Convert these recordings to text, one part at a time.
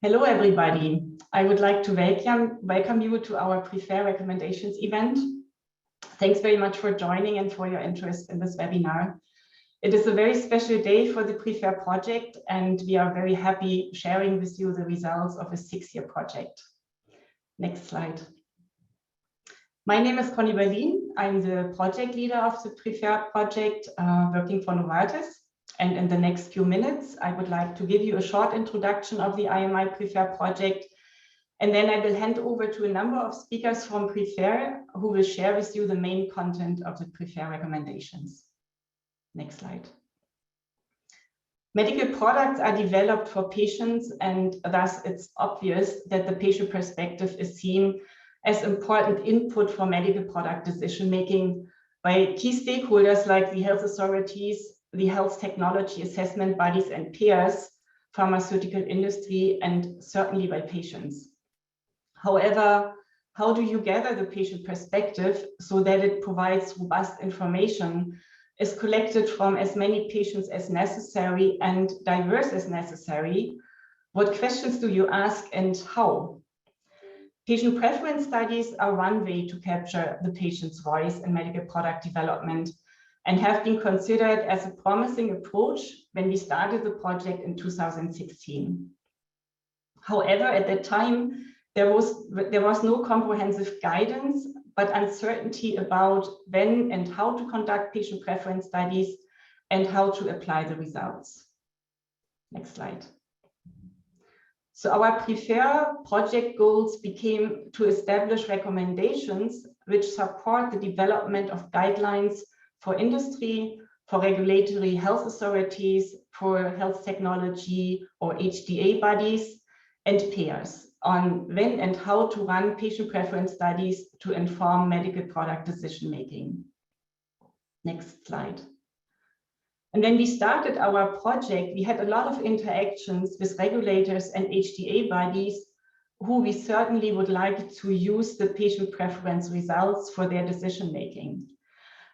Hello, everybody. I would like to welcome you to our Prefer Recommendations event. Thanks very much for joining and for your interest in this webinar. It is a very special day for the Prefer project, and we are very happy sharing with you the results of a 6-year project. Next slide. My name is Conny Berlin. I'm the project leader of the Prefer project, working for Novartis. And in the next few minutes, I would like to give you a short introduction of the IMI Prefer project. And then I will hand over to a number of speakers from Prefer who will share with you the main content of the Prefer recommendations. Next slide. Medical products are developed for patients, and thus it's obvious that the patient perspective is seen as important input for medical product decision-making by key stakeholders like the health authorities, the health technology assessment bodies and peers, pharmaceutical industry, and certainly by patients. However, how do you gather the patient perspective so that it provides robust information, is collected from as many patients as necessary and diverse as necessary? What questions do you ask and how? Patient preference studies are one way to capture the patient's voice in medical product development, and have been considered as a promising approach when we started the project in 2016. However, at that time, there was no comprehensive guidance, but uncertainty about when and how to conduct patient preference studies and how to apply the results. Next slide. So our Prefer project goals became to establish recommendations which support the development of guidelines for industry, for regulatory health authorities, for health technology or HTA bodies, and payers on when and how to run patient preference studies to inform medical product decision-making. Next slide. And when we started our project, we had a lot of interactions with regulators and HTA bodies who we certainly would like to use the patient preference results for their decision-making.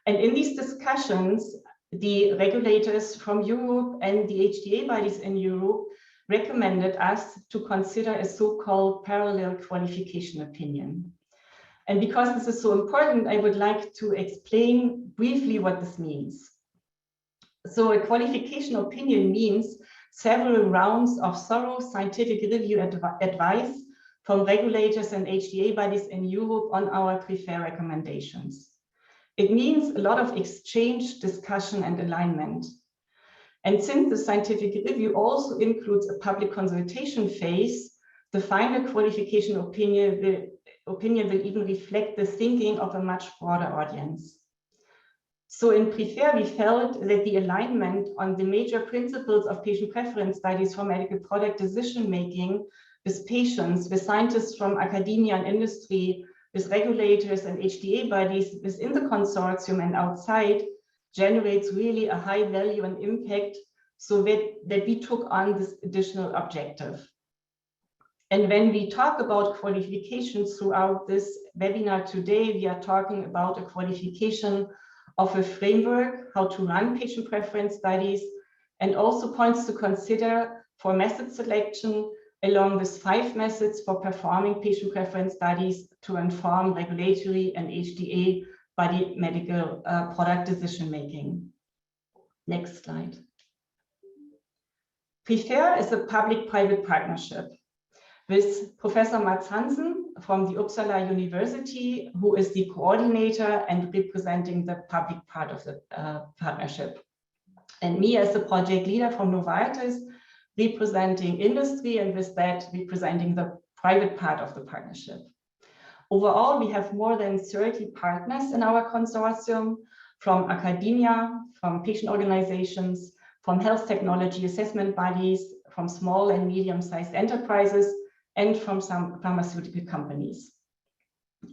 And in these discussions, the regulators from Europe and the HTA bodies in Europe recommended us to consider a so-called parallel qualification opinion. And because this is so important, I would like to explain briefly what this means. So a qualification opinion means several rounds of thorough scientific review advice from regulators and HTA bodies in Europe on our Prefer recommendations. It means a lot of exchange, discussion, and alignment. And since the scientific review also includes a public consultation phase, the final qualification opinion will even reflect the thinking of a much broader audience. So in Prefer, we felt that the alignment on the major principles of patient preference studies for medical product decision-making with patients, with scientists from academia and industry, with regulators and HTA bodies within the consortium and outside, generates really a high value and impact, so that we took on this additional objective. And when we talk about qualifications throughout this webinar today, we are talking about a qualification of a framework, how to run patient preference studies, and also points to consider for method selection, along with 5 methods for performing patient preference studies to inform regulatory and HTA body medical product decision-making. Next slide. Prefer is a public-private partnership with Professor Mats Hansen from the Uppsala University, who is the coordinator and representing the public part of the partnership. And me as the project leader from Novartis, representing industry, and with that, representing the private part of the partnership. Overall, we have more than 30 partners in our consortium, from academia, from patient organizations, from health technology assessment bodies, from small and medium-sized enterprises, and from some pharmaceutical companies.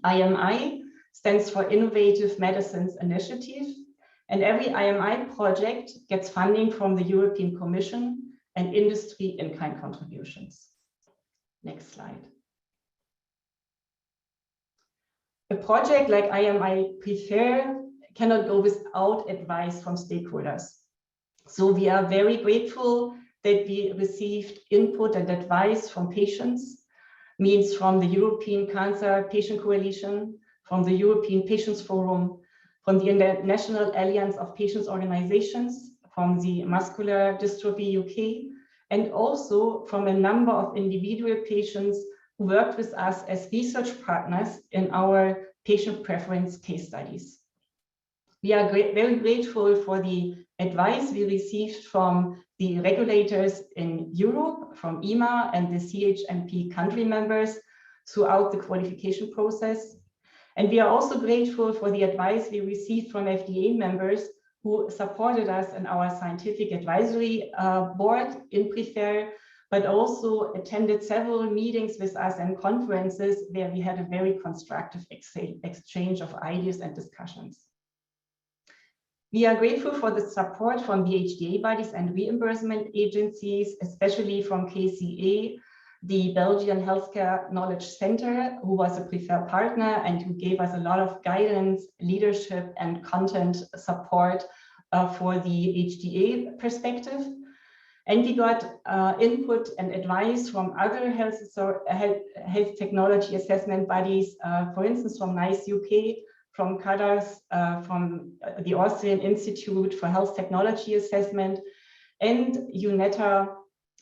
IMI stands for Innovative Medicines Initiative, and every IMI project gets funding from the European Commission and industry in-kind contributions. Next slide. A project like IMI Prefer cannot go without advice from stakeholders. So we are very grateful that we received input and advice from patients, means from the European Cancer Patient Coalition, from the European Patients Forum, from the International Alliance of Patients Organizations, from the Muscular Dystrophy UK, and also from a number of individual patients who worked with us as research partners in our patient preference case studies. We are very grateful for the advice we received from the regulators in Europe, from EMA and the CHMP country members throughout the qualification process. And we are also grateful for the advice we received from FDA members who supported us in our scientific advisory board in PREFARE, but also attended several meetings with us and conferences where we had a very constructive exchange of ideas and discussions. We are grateful for the support from the HTA bodies and reimbursement agencies, especially from KCA, the Belgian Healthcare Knowledge Center, who was a PREFARE partner and who gave us a lot of guidance, leadership, and content support for the HTA perspective. And we got input and advice from other health technology assessment bodies, for instance, from NICE UK, from Hdas, from the Austrian Institute for Health Technology Assessment, and UNETA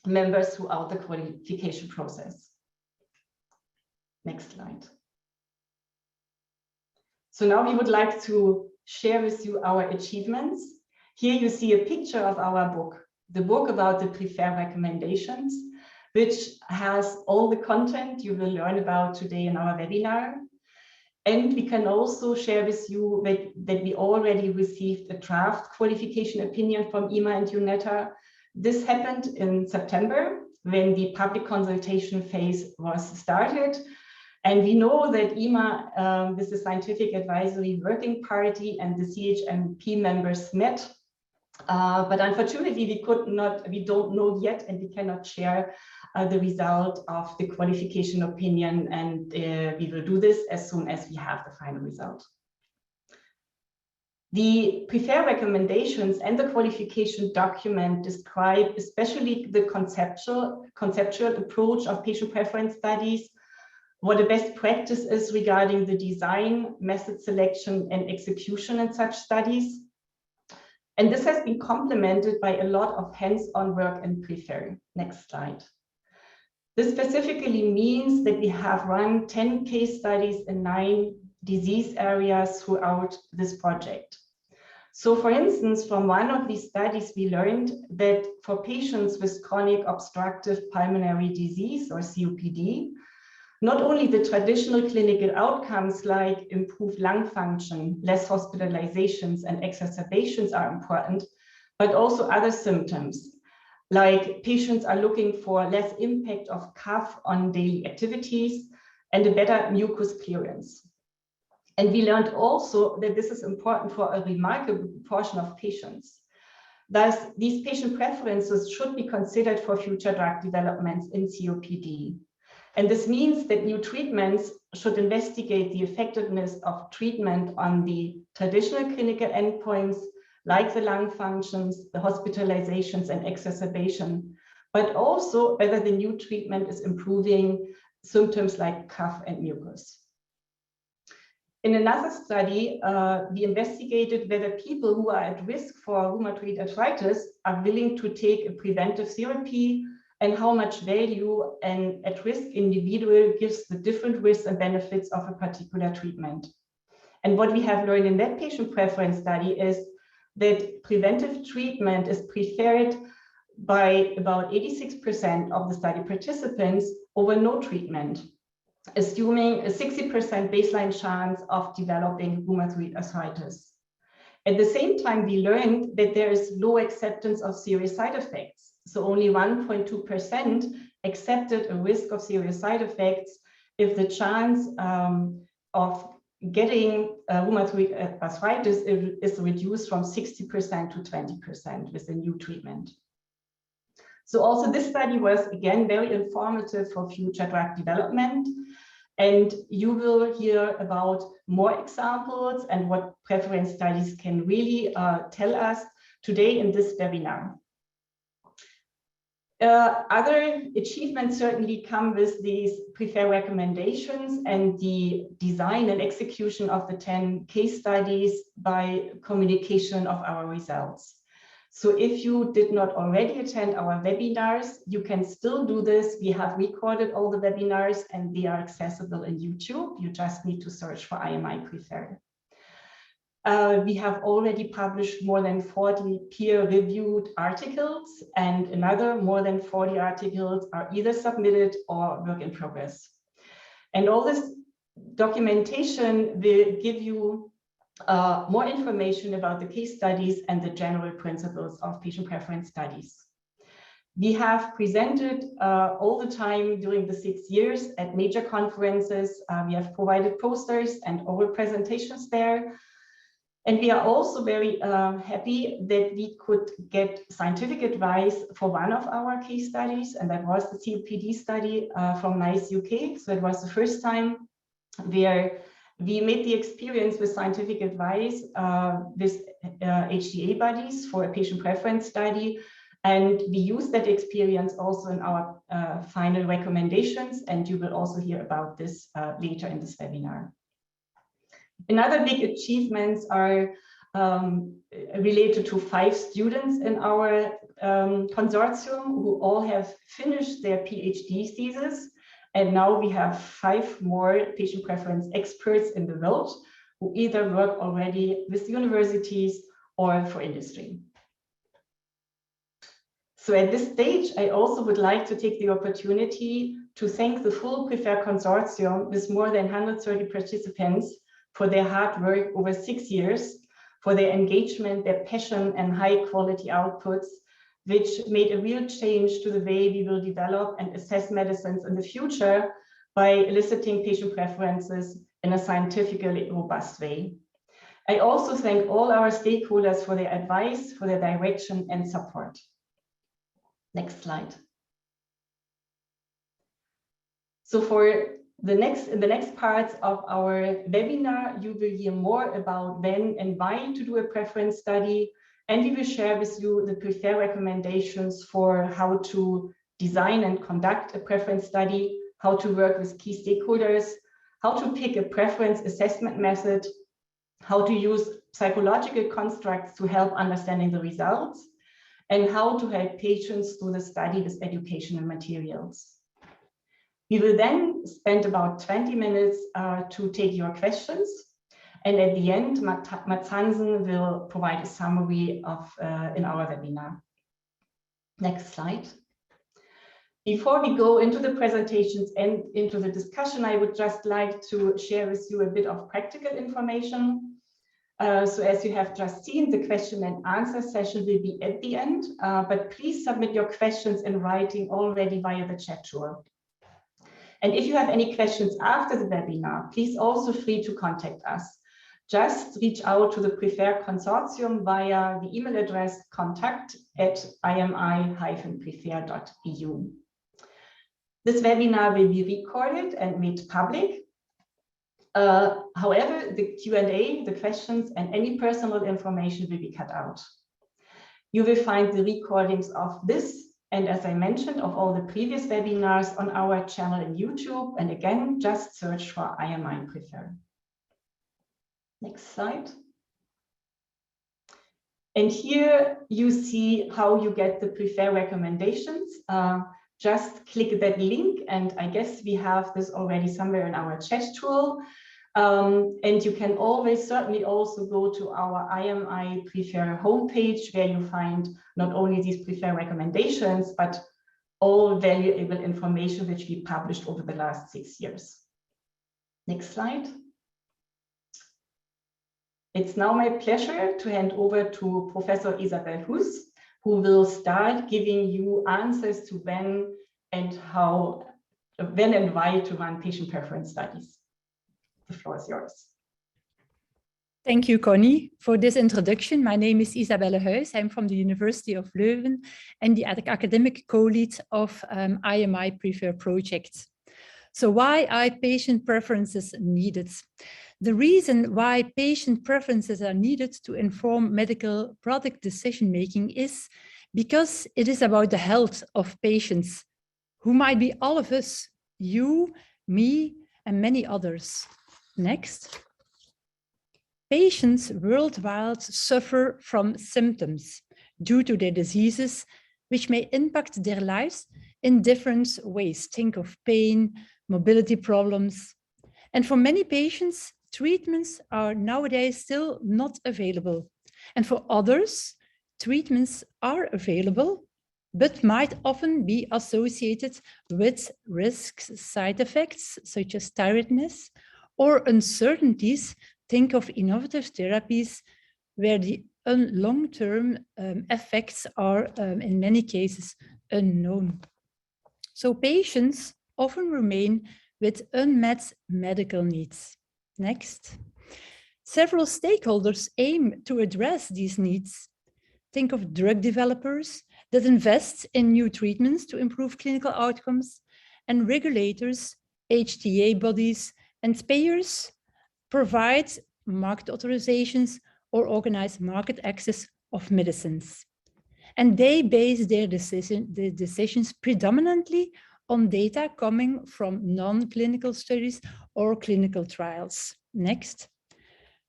members throughout the qualification process. Next slide. So now we would like to share with you our achievements. Here you see a picture of our book, the book about the PREFARE recommendations, which has all the content you will learn about today in our webinar. And we can also share with you that we already received a draft qualification opinion from EMA and UNETA. This happened in September when the public consultation phase was started. And we know that EMA, with the Scientific Advisory Working Party and the CHMP members met. But unfortunately, we don't know yet, and we cannot share the result of the qualification opinion, and we will do this as soon as we have the final result. The PREFARE recommendations and the qualification document describe especially the conceptual approach of patient preference studies, what the best practice is regarding the design, method selection, and execution in such studies. And this has been complemented by a lot of hands-on work in PREFARE. Next slide. This specifically means that we have run 10 case studies in 9 disease areas throughout this project. So for instance, from one of these studies, we learned that for patients with chronic obstructive pulmonary disease or COPD, not only the traditional clinical outcomes like improved lung function, less hospitalizations and exacerbations are important, but also other symptoms, like patients are looking for less impact of cough on daily activities and a better mucus clearance. And we learned also that this is important for a remarkable proportion of patients. Thus, these patient preferences should be considered for future drug developments in COPD. And this means that new treatments should investigate the effectiveness of treatment on the traditional clinical endpoints, like the lung functions, the hospitalizations and exacerbation, but also whether the new treatment is improving symptoms like cough and mucus. In another study, we investigated whether people who are at risk for rheumatoid arthritis are willing to take a preventive therapy and how much value an at-risk individual gives the different risks and benefits of a particular treatment. And what we have learned in that patient preference study is that preventive treatment is preferred by about 86% of the study participants over no treatment, assuming a 60% baseline chance of developing rheumatoid arthritis. At the same time, we learned that there is low acceptance of serious side effects. So only 1.2% accepted a risk of serious side effects if the chance of getting rheumatoid arthritis is reduced from 60% to 20% with the new treatment. So also this study was, again, very informative for future drug development. And you will hear about more examples and what preference studies can really tell us today in this webinar. Other achievements certainly come with these preferred recommendations and the design and execution of the 10 case studies by communication of our results. So if you did not already attend our webinars, you can still do this. We have recorded all the webinars and they are accessible in YouTube. You just need to search for IMI Preferred. We have already published more than 40 peer-reviewed articles, and another more than 40 articles are either submitted or work in progress. And all this documentation will give you more information about the case studies and the general principles of patient preference studies. We have presented all the time during the 6 years at major conferences. We have provided posters and oral presentations there. And we are also very happy that we could get scientific advice for one of our case studies, and that was the COPD study from NICE UK. So it was the first time where we made the experience with scientific advice with HTA bodies for a patient preference study. And we used that experience also in our final recommendations, and you will also hear about this later in this webinar. Another big achievements are related to 5 students in our consortium who all have finished their PhD thesis. And now we have 5 more patient preference experts in the world who either work already with universities or for industry. So at this stage, I also would like to take the opportunity to thank the full Preferred Consortium with more than 130 participants for their hard work over 6 years, for their engagement, their passion and high quality outputs, which made a real change to the way we will develop and assess medicines in the future by eliciting patient preferences in a scientifically robust way. I also thank all our stakeholders for their advice, for their direction and support. Next slide. So in the next parts of our webinar, you will hear more about when and why to do a preference study, and we will share with you the preferred recommendations for how to design and conduct a preference study, how to work with key stakeholders, how to pick a preference assessment method, how to use psychological constructs to help understanding the results, and how to help patients do the study with educational materials. We will then spend about 20 minutes to take your questions. And at the end, Mats Hansen will provide a summary of in our webinar. Next slide. Before we go into the presentations and into the discussion, I would just like to share with you a bit of practical information. So as you have just seen, the question and answer session will be at the end, but please submit your questions in writing already via the chat tool. And if you have any questions after the webinar, please also free to contact us. Just reach out to the Preferred Consortium via the email address contact@imi-preferred.eu. This webinar will be recorded and made public. However, the Q&A, the questions, and any personal information will be cut out. You will find the recordings of this, and as I mentioned, of all the previous webinars on our channel in YouTube. And again, just search for IMI Preferred. Next slide. And here you see how you get the preferred recommendations. Just click that link, and I guess we have this already somewhere in our chat tool. And you can always certainly also go to our IMI Preferred homepage, where you find not only these preferred recommendations, but all valuable information which we published over the last 6 years. Next slide. It's now my pleasure to hand over to Professor Isabel Hus, who will start giving you answers to when and why to run patient preference studies. The floor is yours. Thank you, Connie, for this introduction. My name is Isabelle Huys. I'm from the University of Leuven and the academic co-lead of IMI Preferred project. So why are patient preferences needed? The reason why patient preferences are needed to inform medical product decision-making is because it is about the health of patients, who might be all of us, you, me, and many others. Next. Patients worldwide suffer from symptoms due to their diseases, which may impact their lives in different ways. Think of pain, mobility problems. And for many patients, treatments are nowadays still not available. And for others, treatments are available, but might often be associated with risks, side effects, such as tiredness, or uncertainties. Think of innovative therapies where the long-term effects are, in many cases, unknown. So patients often remain with unmet medical needs. Next. Several stakeholders aim to address these needs. Think of drug developers that invest in new treatments to improve clinical outcomes, and regulators, HTA bodies, and payers provide market authorizations or organize market access of medicines. And they base their decisions predominantly on data coming from non-clinical studies or clinical trials. Next.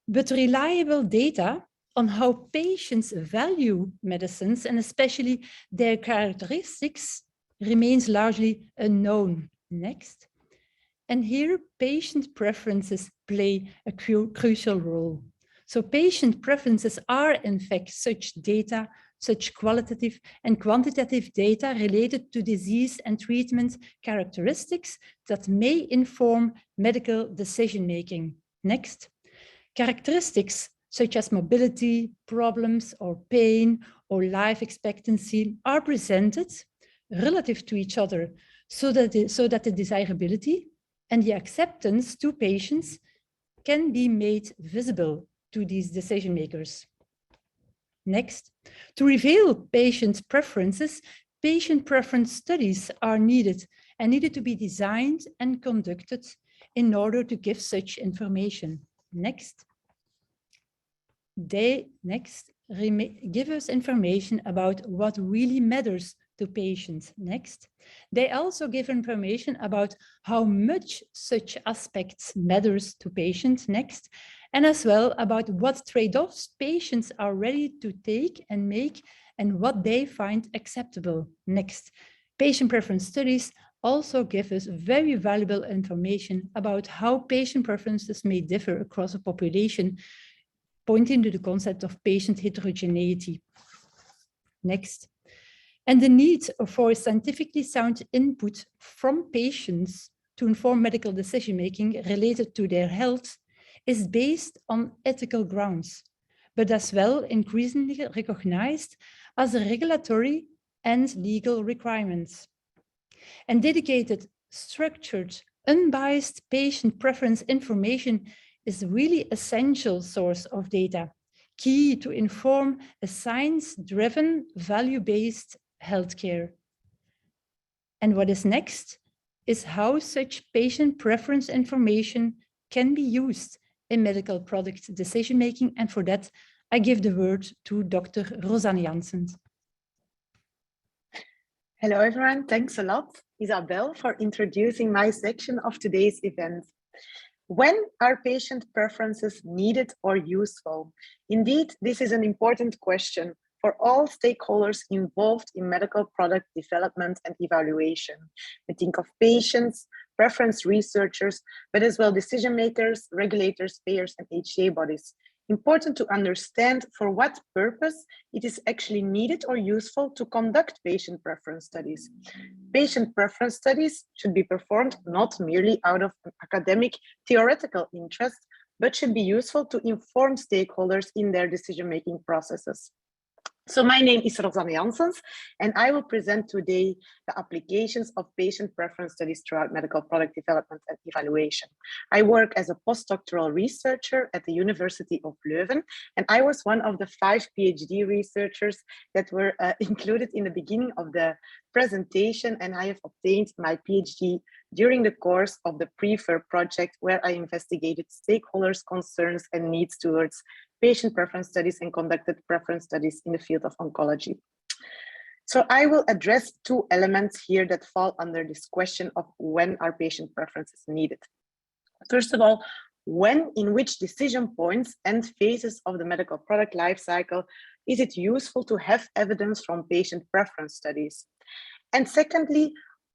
But reliable data on how patients value medicines, and especially their characteristics, remains largely unknown. Next. And here, patient preferences play a crucial role. So patient preferences are, in fact, such data, such qualitative and quantitative data related to disease and treatment characteristics that may inform medical decision-making. Next. Characteristics such as mobility, problems, or pain, or life expectancy are presented relative to each other so that the desirability and the acceptance to patients can be made visible to these decision makers. Next, to reveal patient preferences, patient preference studies are needed and needed to be designed and conducted in order to give such information. Next. They give us information about what really matters to patients. Next. They also give information about how much such aspects matters to patients. Next. And as well about what trade-offs patients are ready to take and make and what they find acceptable. Next. Patient preference studies also give us very valuable information about how patient preferences may differ across a population, pointing to the concept of patient heterogeneity. Next. And the need for scientifically sound input from patients to inform medical decision-making related to their health is based on ethical grounds, but as well increasingly recognized as a regulatory and legal requirements. And dedicated, structured, unbiased patient preference information is really essential source of data, key to inform a science-driven, value-based healthcare. And what is next is how such patient preference information can be used in medical product decision-making. And for that, I give the word to Dr. Rosanne Janssens. Hello, everyone. Thanks a lot, Isabel, for introducing my section of today's event. When are patient preferences needed or useful? Indeed, this is an important question for all stakeholders involved in medical product development and evaluation. We think of patients, preference researchers, but as well decision makers, regulators, payers, and HTA bodies. Important to understand for what purpose it is actually needed or useful to conduct patient preference studies. Patient preference studies should be performed not merely out of an academic theoretical interest, but should be useful to inform stakeholders in their decision-making processes. So my name is Rosanne Janssens, and I will present today the applications of patient preference studies throughout medical product development and evaluation. I work as a postdoctoral researcher at the University of Leuven, and I was one of the 5 PhD researchers that were included in the beginning of the presentation, and I have obtained my PhD during the course of the PREFER project, where I investigated stakeholders' concerns and needs towards patient preference studies and conducted preference studies in the field of oncology. So I will address two elements here that fall under this question of when are patient preferences needed. First of all, when, in which decision points and phases of the medical product life cycle is it useful to have evidence from patient preference studies? And secondly,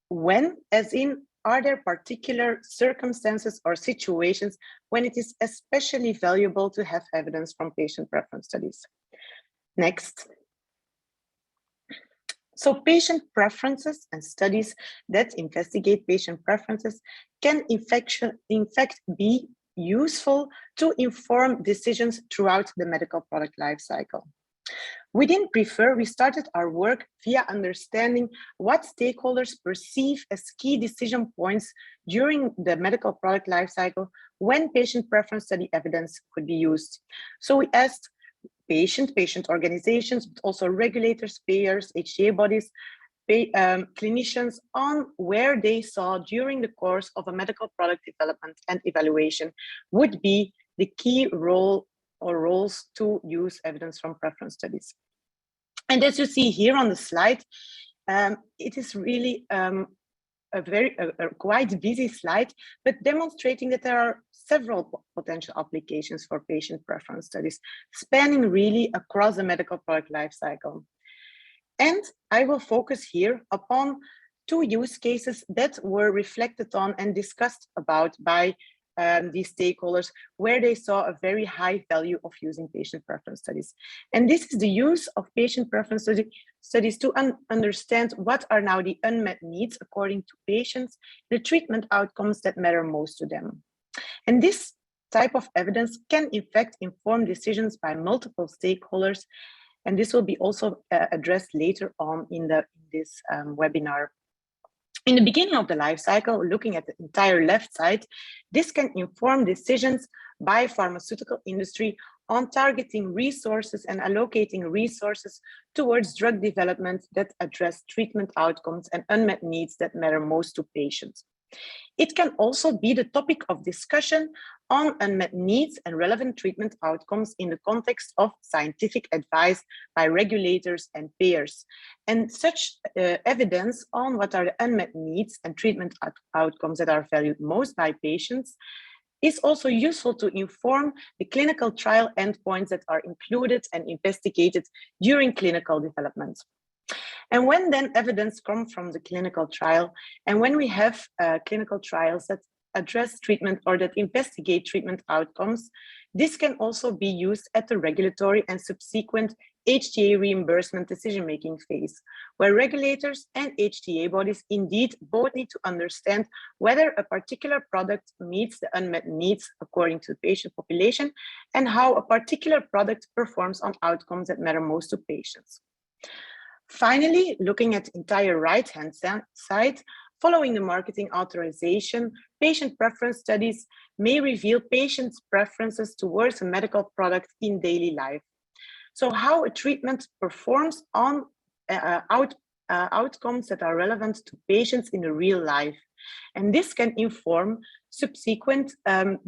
when, as in, are there particular circumstances or situations when it is especially valuable to have evidence from patient preference studies? Next. So patient preferences and studies that investigate patient preferences can in fact be useful to inform decisions throughout the medical product life cycle. Within Prefer, we started our work via understanding what stakeholders perceive as key decision points during the medical product life cycle when patient preference study evidence could be used. So we asked patient organizations, but also regulators, payers, HTA bodies, clinicians on where they saw during the course of a medical product development and evaluation would be the key role or roles to use evidence from preference studies. And as you see here on the slide, it is really a quite busy slide, but demonstrating that there are several potential applications for patient preference studies, spanning really across the medical product life cycle. And I will focus here upon two use cases that were reflected on and discussed about by these stakeholders, where they saw a very high value of using patient preference studies. And this is the use of patient preference studies to understand what are now the unmet needs according to patients, the treatment outcomes that matter most to them. And this type of evidence can in fact inform decisions by multiple stakeholders. And this will be also addressed later on in this webinar. In the beginning of the life cycle, looking at the entire left side, this can inform decisions by pharmaceutical industry on targeting resources and allocating resources towards drug development that address treatment outcomes and unmet needs that matter most to patients. It can also be the topic of discussion on unmet needs and relevant treatment outcomes in the context of scientific advice by regulators and payers. And such evidence on what are the unmet needs and treatment outcomes that are valued most by patients is also useful to inform the clinical trial endpoints that are included and investigated during clinical development. And when then evidence comes from the clinical trial, and when we have clinical trials that address treatment or that investigate treatment outcomes, this can also be used at the regulatory and subsequent HTA reimbursement decision-making phase, where regulators and HTA bodies indeed both need to understand whether a particular product meets the unmet needs according to the patient population and how a particular product performs on outcomes that matter most to patients. Finally, looking at the entire right-hand side, following the marketing authorization, patient preference studies may reveal patients' preferences towards a medical product in daily life. So how a treatment performs on outcomes that are relevant to patients in the real life. And this can inform subsequent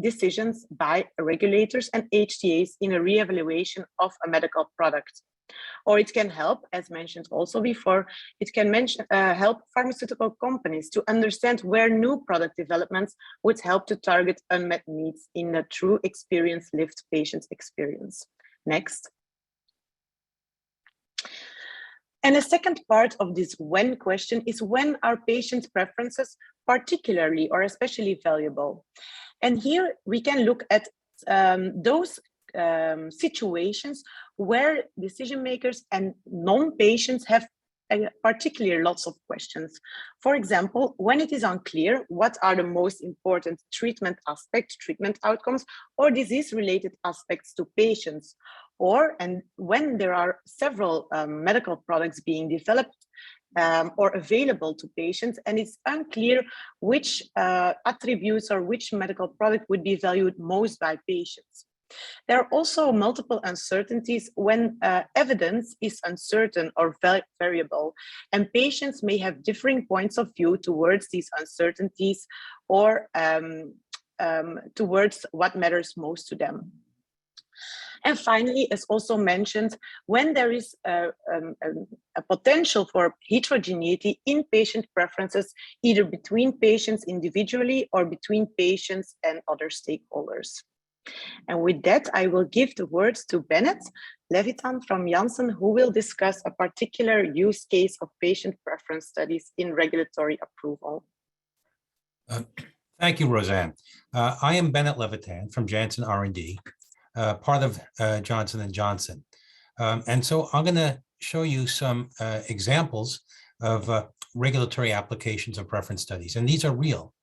decisions by regulators and HTAs in a re-evaluation of a medical product. Or it can help, as mentioned also before, it can help pharmaceutical companies to understand where new product developments would help to target unmet needs in a true experience lived patient experience. Next. And a second part of this when question is when are patient preferences particularly or especially valuable? And here we can look at those situations where decision makers and non-patients have particularly lots of questions. For example, when it is unclear what are the most important treatment aspects, treatment outcomes, or disease-related aspects to patients, and when there are several medical products being developed or available to patients, and it's unclear which attributes or which medical product would be valued most by patients. There are also multiple uncertainties when evidence is uncertain or variable, and patients may have differing points of view towards these uncertainties or towards what matters most to them. And finally, as also mentioned, when there is a potential for heterogeneity in patient preferences, either between patients individually or between patients and other stakeholders. And with that, I will give the words to Bennett Levitan from Janssen, who will discuss a particular use case of patient preference studies in regulatory approval. Thank you, Roseanne. I am Bennett Levitan from Janssen R&D, part of Johnson & Johnson. And so I'm going to show you some examples of regulatory applications of preference studies, and these are real.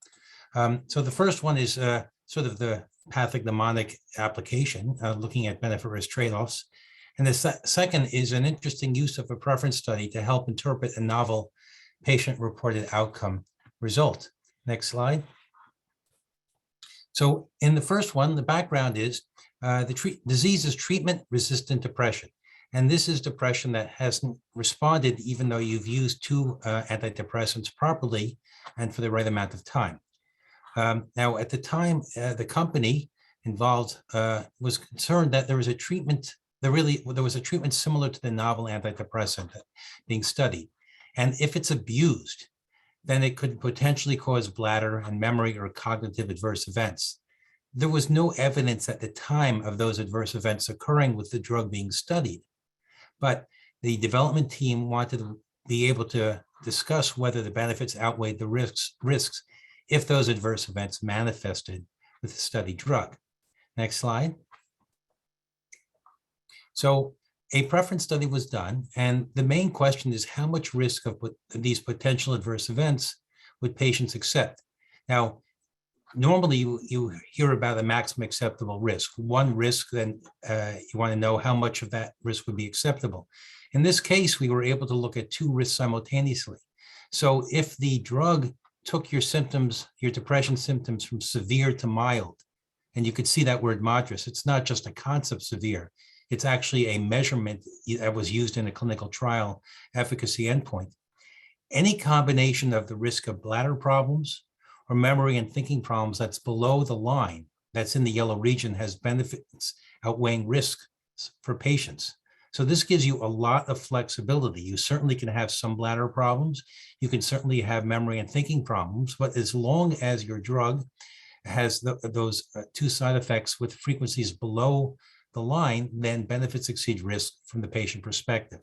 So the first one is sort of the pathognomonic application, looking at benefit-risk trade-offs. And the second is an interesting use of a preference study to help interpret a novel patient-reported outcome result. Next slide. So in the first one, the background is the disease is treatment-resistant depression. And this is depression that hasn't responded even though you've used 2 antidepressants properly and for the right amount of time. Now, at the time, the company involved was concerned that there was a treatment, there was a treatment similar to the novel antidepressant being studied. And if it's abused, then it could potentially cause bladder and memory or cognitive adverse events. There was no evidence at the time of those adverse events occurring with the drug being studied. But the development team wanted to be able to discuss whether the benefits outweighed the risks if those adverse events manifested with the studied drug. Next slide. So a preference study was done, and the main question is how much risk of these potential adverse events would patients accept? Now, normally you hear about a maximum acceptable risk. One risk, then you want to know how much of that risk would be acceptable. In this case, we were able to look at 2 risks simultaneously. So if the drug took your symptoms, your depression symptoms from severe to mild, and you could see that word moderate, it's not just a concept severe, it's actually a measurement that was used in a clinical trial efficacy endpoint. Any combination of the risk of bladder problems or memory and thinking problems that's below the line, that's in the yellow region, has benefits outweighing risks for patients. So this gives you a lot of flexibility. You certainly can have some bladder problems. You can certainly have memory and thinking problems, but as long as your drug has those 2 side effects with frequencies below the line, then benefits exceed risk from the patient perspective.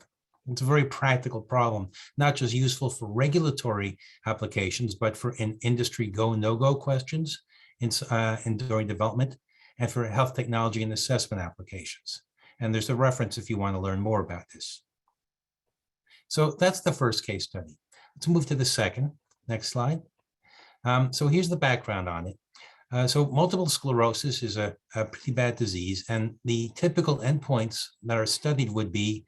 It's a very practical problem, not just useful for regulatory applications, but for industry go, no-go questions during development, and for health technology and assessment applications. And there's a reference if you want to learn more about this. So that's the first case study. Let's move to the second. Next slide. So here's the background on it. So multiple sclerosis is a pretty bad disease, and the typical endpoints that are studied would be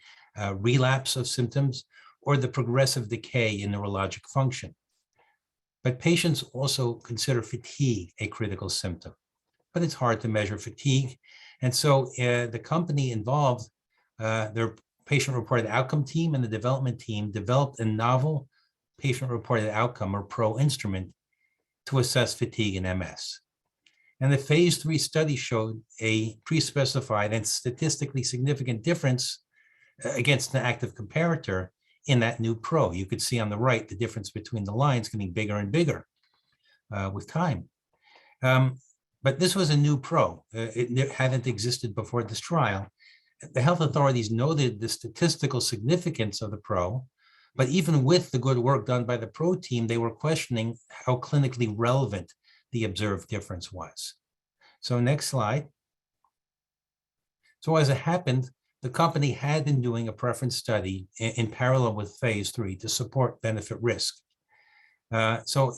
relapse of symptoms or the progressive decay in neurologic function. But patients also consider fatigue a critical symptom, but it's hard to measure fatigue. And so the company involved, their patient-reported outcome team and the development team developed a novel patient-reported outcome, or PRO instrument, to assess fatigue in MS. And the phase 3 study showed a pre-specified and statistically significant difference against an active comparator in that new PRO. You could see on the right the difference between the lines getting bigger and bigger with time. But this was a new PRO. It hadn't existed before this trial. The health authorities noted the statistical significance of the PRO, but even with the good work done by the PRO team, they were questioning how clinically relevant the observed difference was. So next slide. So as it happened, the company had been doing a preference study in parallel with phase 3 to support benefit risk. So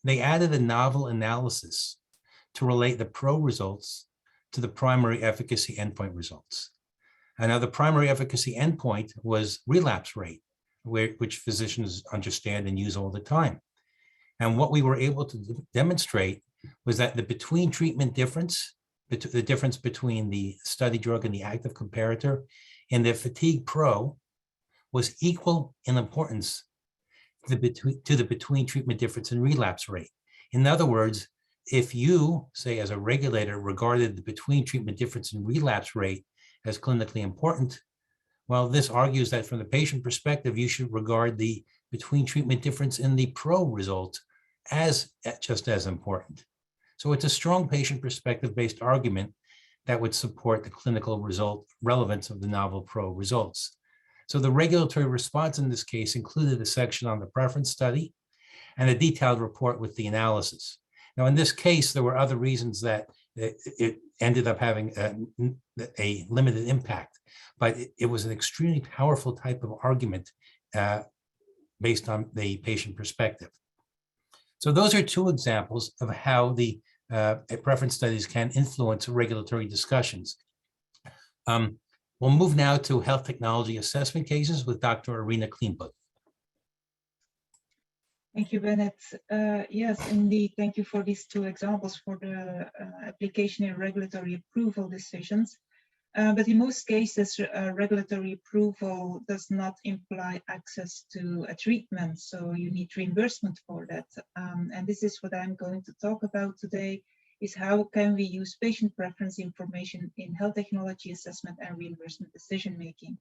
they added a novel analysis to relate the PRO results to the primary efficacy endpoint results. And now the primary efficacy endpoint was relapse rate, which physicians understand and use all the time. And what we were able to demonstrate was that the between treatment difference, the difference between the study drug and the active comparator in the fatigue PRO, was equal in importance to the between treatment difference in relapse rate. In other words, if you, say, as a regulator, regarded the between treatment difference in relapse rate as clinically important, well, this argues that from the patient perspective, you should regard the between treatment difference in the pro result as just as important. So it's a strong patient perspective based argument that would support the clinical result relevance of the novel pro results. So the regulatory response in this case included a section on the preference study and a detailed report with the analysis. Now, in this case, there were other reasons that it ended up having a limited impact, but it was an extremely powerful type of argument based on the patient perspective. So those are two examples of how the preference studies can influence regulatory discussions. We'll move now to health technology assessment cases with Dr. Irina Kleinput. Thank you, Bennett. Yes, indeed. Thank you for these two examples for the application and regulatory approval decisions. But in most cases, regulatory approval does not imply access to a treatment, so you need reimbursement for that. And this is what I'm going to talk about today, is how can we use patient preference information in health technology assessment and reimbursement decision-making.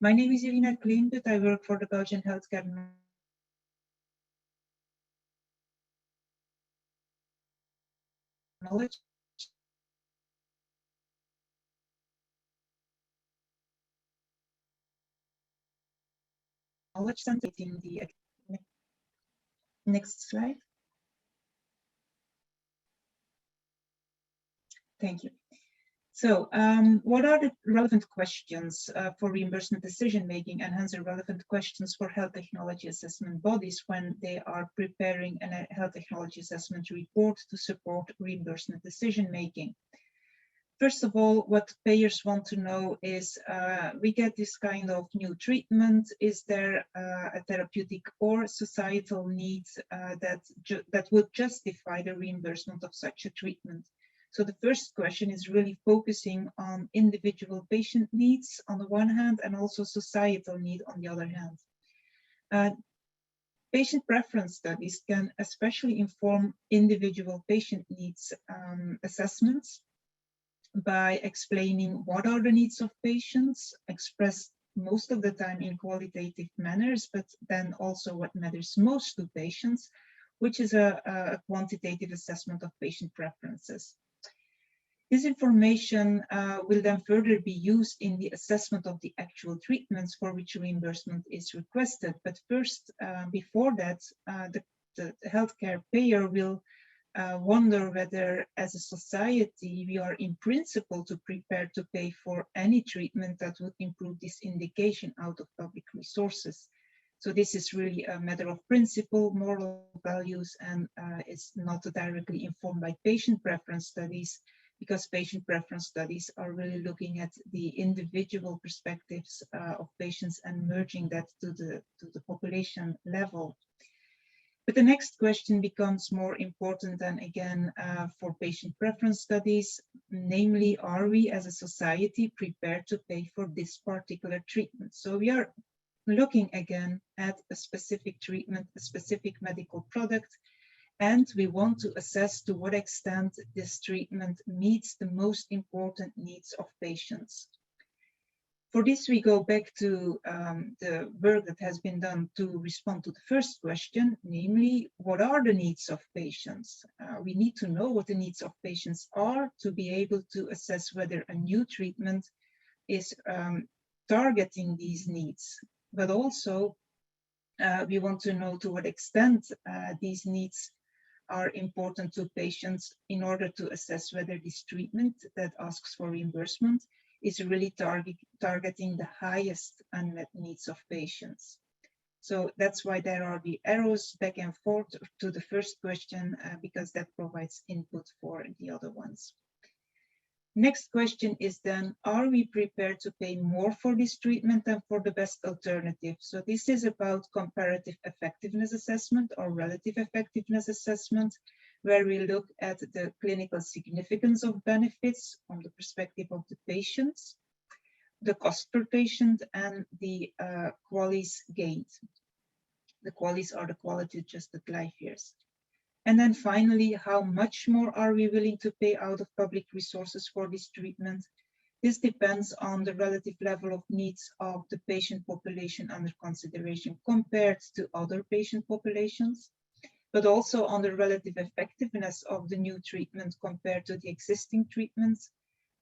My name is Irina Kleinput. I work for the Belgian Healthcare Knowledge Center in the next slide. Thank you. So what are the relevant questions for reimbursement decision making, and hence the relevant questions for health technology assessment bodies when they are preparing a health technology assessment report to support reimbursement decision making? First of all, what payers want to know is, we get this kind of new treatment. Is there a therapeutic or societal need that would justify the reimbursement of such a treatment? So the first question is really focusing on individual patient needs on the one hand, and also societal need on the other hand. Patient preference studies can especially inform individual patient needs assessments by explaining what are the needs of patients, expressed most of the time in qualitative manners, but then also what matters most to patients, which is a quantitative assessment of patient preferences. This information will then further be used in the assessment of the actual treatments for which reimbursement is requested. But first, before that, the healthcare payer will wonder whether, as a society, we are in principle prepared to pay for any treatment that would improve this indication out of public resources. So this is really a matter of principle, moral values, and it's not directly informed by patient preference studies, because patient preference studies are really looking at the individual perspectives of patients and merging that to the population level. But the next question becomes more important than, again, for patient preference studies, namely, are we as a society prepared to pay for this particular treatment? So we are looking again at a specific treatment, a specific medical product, and we want to assess to what extent this treatment meets the most important needs of patients. For this, we go back to the work that has been done to respond to the first question, namely, what are the needs of patients? We need to know what the needs of patients are to be able to assess whether a new treatment is targeting these needs. But also, we want to know to what extent these needs are important to patients in order to assess whether this treatment that asks for reimbursement is really targeting the highest unmet needs of patients. So that's why there are the arrows back and forth to the first question, because that provides input for the other ones. Next question is then, are we prepared to pay more for this treatment than for the best alternative? So this is about comparative effectiveness assessment or relative effectiveness assessment, where we look at the clinical significance of benefits from the perspective of the patients, the cost per patient, and the QALYs gained. The QALYs are the quality adjusted life years. And then finally, how much more are we willing to pay out of public resources for this treatment? This depends on the relative level of needs of the patient population under consideration compared to other patient populations, but also on the relative effectiveness of the new treatment compared to the existing treatments,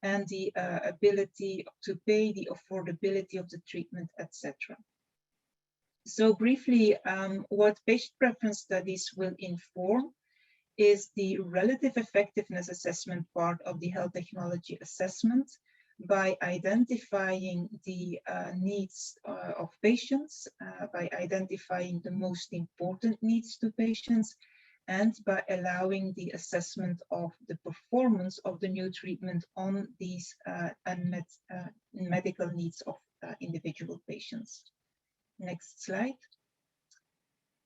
and the ability to pay, the affordability of the treatment, etc. So briefly, what patient preference studies will inform is the relative effectiveness assessment part of the health technology assessment, by identifying the needs of patients, by identifying the most important needs to patients, and by allowing the assessment of the performance of the new treatment on these unmet medical needs of individual patients. Next slide.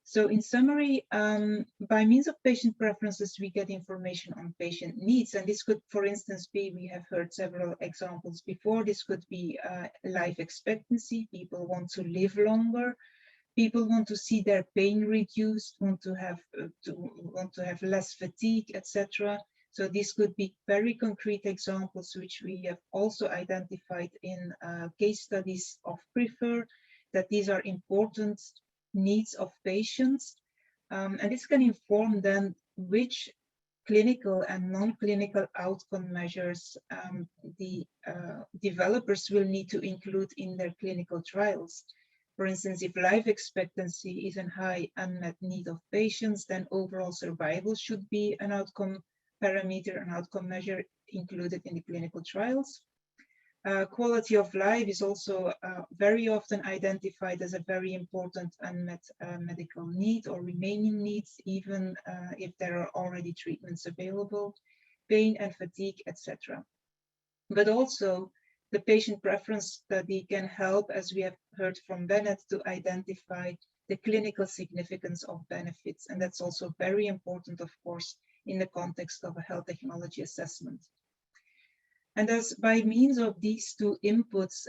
So in summary, by means of patient preferences, we get information on patient needs. And this could, for instance, be, we have heard several examples before, this could be life expectancy. People want to live longer. People want to see their pain reduced, want to have less fatigue, etc. So this could be very concrete examples, which we have also identified in case studies of PREFER, that these are important needs of patients, and this can inform then which clinical and non-clinical outcome measures the developers will need to include in their clinical trials. For instance, if life expectancy is a high unmet need of patients, then overall survival should be an outcome parameter, an outcome measure included in the clinical trials. Quality of life is also very often identified as a very important unmet medical need or remaining needs, even if there are already treatments available, pain and fatigue, etc. But also the patient preference study can help, as we have heard from Bennett, to identify the clinical significance of benefits. And that's also very important, of course, in the context of a health technology assessment. And as by means of these two inputs,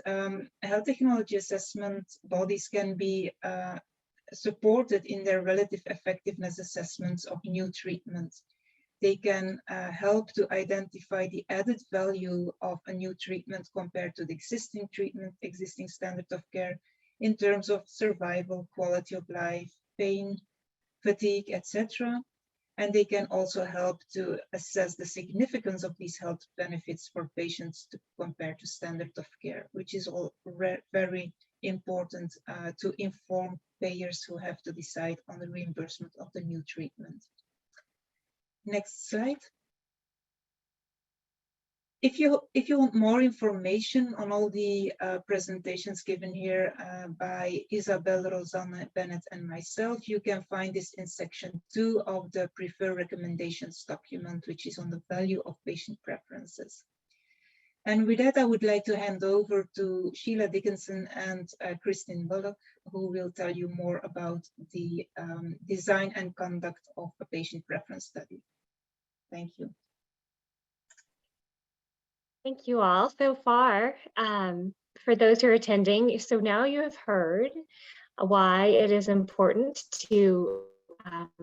health technology assessment bodies can be supported in their relative effectiveness assessments of new treatments. They can help to identify the added value of a new treatment compared to the existing treatment, existing standard of care, in terms of survival, quality of life, pain, fatigue, etc. And they can also help to assess the significance of these health benefits for patients to compare to standard of care, which is all very important to inform payers who have to decide on the reimbursement of the new treatment. Next slide. If you want more information on all the presentations given here by Isabel, Rosanne, Bennett, and myself, you can find this in section 2 of the PREFER recommendations document, which is on the value of patient preferences. And with that, I would like to hand over to Sheila Dickinson and Christine Bullock, who will tell you more about the design and conduct of a patient preference study. Thank you. Thank you all so far for those who are attending. So now you have heard why it is important to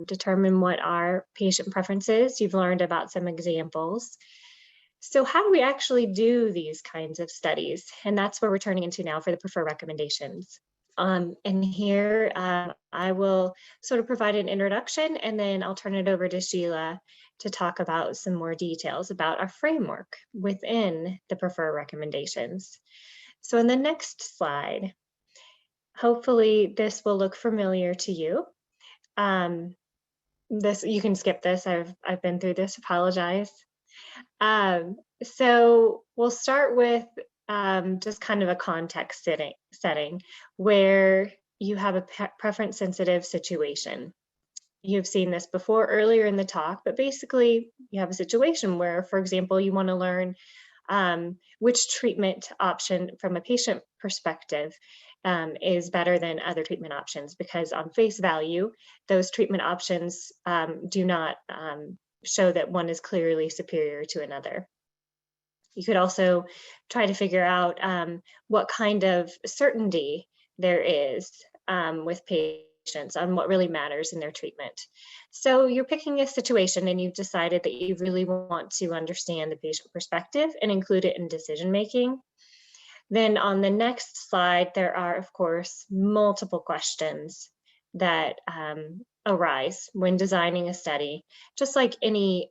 determine what are patient preferences. You've learned about some examples. So how do we actually do these kinds of studies? And that's where we're turning into now for the PREFER recommendations. And here I will sort of provide an introduction, and then I'll turn it over to Sheila to talk about some more details about our framework within the PREFER recommendations. So in the next slide, hopefully this will look familiar to you. This, you can skip this, I've been through this, apologize. So we'll start with just kind of a context setting where you have a preference sensitive situation. You've seen this before earlier in the talk, but basically you have a situation where, for example, you want to learn which treatment option from a patient perspective is better than other treatment options, because on face value, those treatment options do not show that one is clearly superior to another. You could also try to figure out what kind of certainty there is with patients on what really matters in their treatment. So you're picking a situation and you've decided that you really want to understand the patient perspective and include it in decision making. Then on the next slide, there are, of course, multiple questions that arise when designing a study, just like any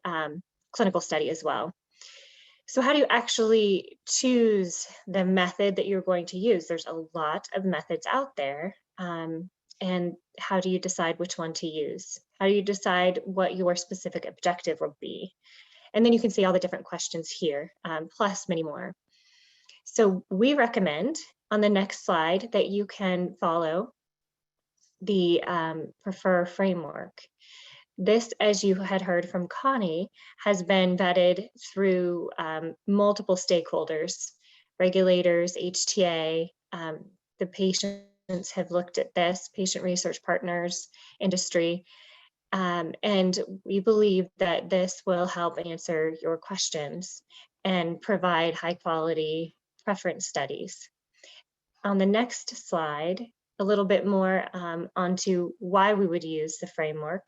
clinical study as well. So how do you actually choose the method that you're going to use? There's a lot of methods out there. And how do you decide which one to use? How do you decide what your specific objective will be? And then you can see all the different questions here, plus many more. So we recommend on the next slide that you can follow the PREFER framework. This, as you had heard from Connie, has been vetted through multiple stakeholders, regulators, HTA, the patients have looked at this, patient research partners, industry, and we believe that this will help answer your questions and provide high quality preference studies. On the next slide, a little bit more onto why we would use the framework.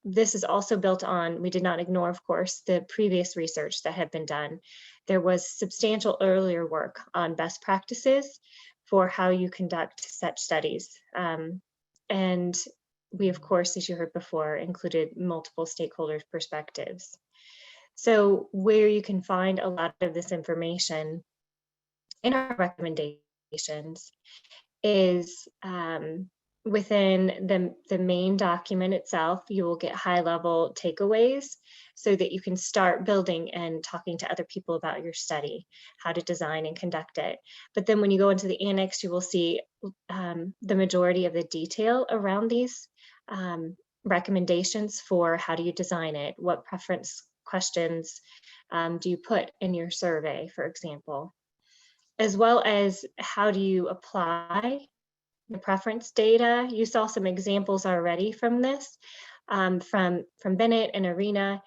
This is also built on, we did not ignore, of course, the previous research that had been done. There was substantial earlier work on best practices for how you conduct such studies. And we, of course, as you heard before, included multiple stakeholders' perspectives. So where you can find a lot of this information in our recommendations is within the main document itself. You will get high-level takeaways so that you can start building and talking to other people about your study, how to design and conduct it. But then when you go into the annex, you will see the majority of the detail around these recommendations for how do you design it, what preference questions do you put in your survey, for example, as well as how do you apply the preference data. You saw some examples already from this, from Bennett and Arena,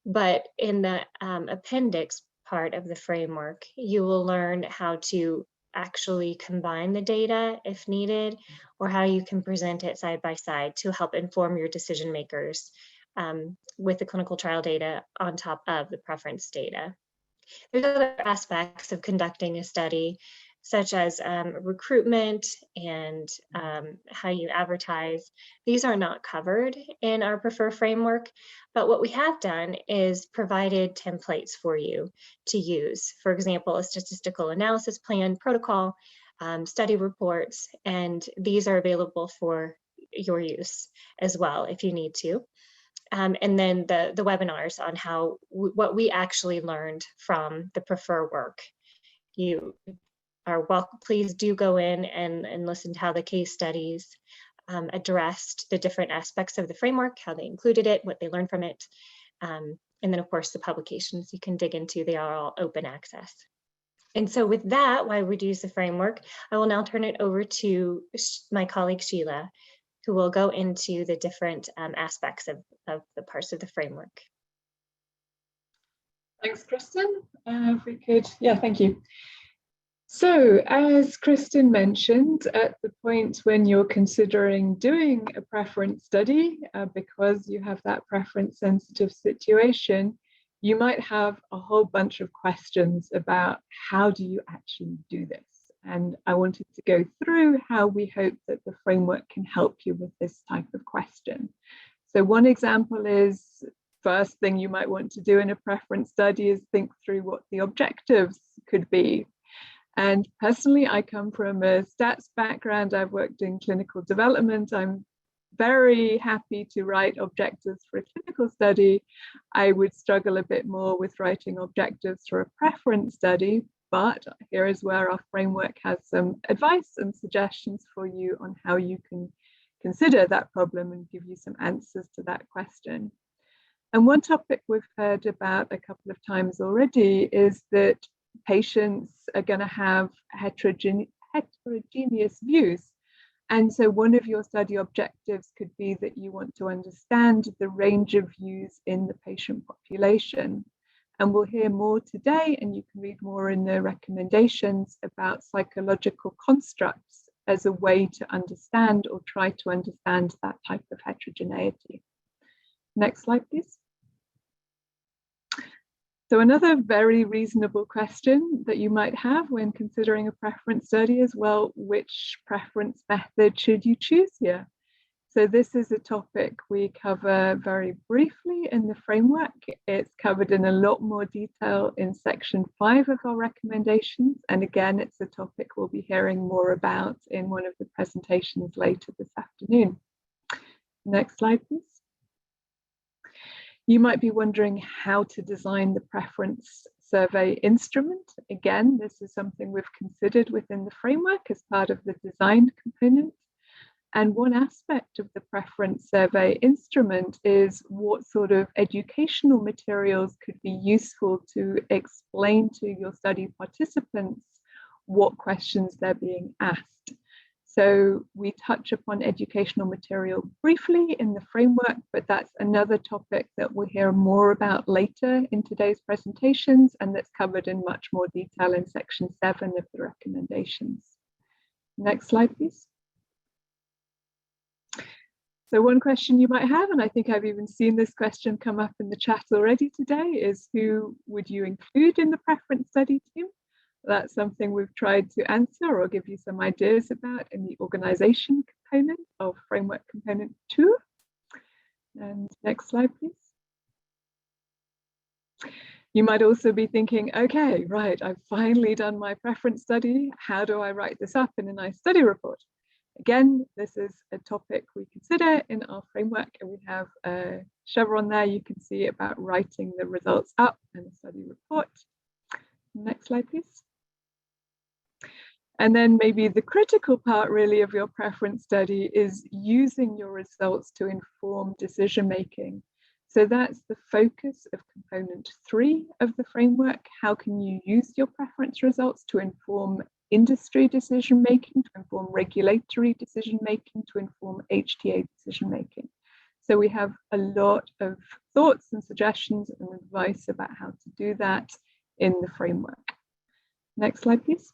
but in the appendix part of the framework, you will learn how to actually combine the data if needed, or how you can present it side by side to help inform your decision makers with the clinical trial data on top of the preference data. There's other aspects of conducting a study, such as recruitment and how you advertise. These are not covered in our PREFER framework, but what we have done is provided templates for you to use. For example, a statistical analysis plan, protocol, study reports, and these are available for your use as well if you need to. And then the webinars on what we actually learned from the PREFER work. You are welcome. Please do go in and listen to how the case studies addressed the different aspects of the framework, how they included it, what they learned from it. And then of course the publications you can dig into, they are all open access. And so with that, why we'd use the framework, I will now turn it over to my colleague Sheila, who will go into the different aspects of the parts of the framework. Thanks, Kristen. If we could, thank you. So, as Kristen mentioned, at the point when you're considering doing a preference study, because you have that preference-sensitive situation, you might have a whole bunch of questions about how do you actually do this? And I wanted to go through how we hope that the framework can help you with this type of question. So one example is, first thing you might want to do in a preference study is think through what the objectives could be. And personally, I come from a stats background. I've worked in clinical development. I'm very happy to write objectives for a clinical study. I would struggle a bit more with writing objectives for a preference study, but here is where our framework has some advice and suggestions for you on how you can consider that problem and give you some answers to that question. And one topic we've heard about a couple of times already is that patients are going to have heterogeneous views. And so one of your study objectives could be that you want to understand the range of views in the patient population. And we'll hear more today, and you can read more in the recommendations about psychological constructs as a way to understand or try to understand that type of heterogeneity. Next slide, please. So another very reasonable question that you might have when considering a preference study is, well, which preference method should you choose here? So this is a topic we cover very briefly in the framework. It's covered in a lot more detail in section 5 of our recommendations. And again, it's a topic we'll be hearing more about in one of the presentations later this afternoon. Next slide, please. You might be wondering how to design the preference survey instrument. Again, this is something we've considered within the framework as part of the design component. And one aspect of the preference survey instrument is what sort of educational materials could be useful to explain to your study participants what questions they're being asked. So we touch upon educational material briefly in the framework, but that's another topic that we'll hear more about later in today's presentations, and that's covered in much more detail in section 7 of the recommendations. Next slide, please. So one question you might have, and I think I've even seen this question come up in the chat already today, is who would you include in the preference study team? That's something we've tried to answer or give you some ideas about in the organization component of framework component 2. And next slide, please. You might also be thinking, okay, right, I've finally done my preference study. How do I write this up in a nice study report? Again, this is a topic we consider in our framework, and we have a chevron there. You can see about writing the results up in a study report. Next slide, please. And then maybe the critical part really of your preference study is using your results to inform decision making. So that's the focus of component 3 of the framework. How can you use your preference results to inform industry decision making, to inform regulatory decision making, to inform HTA decision making? So we have a lot of thoughts and suggestions and advice about how to do that in the framework. Next slide, please.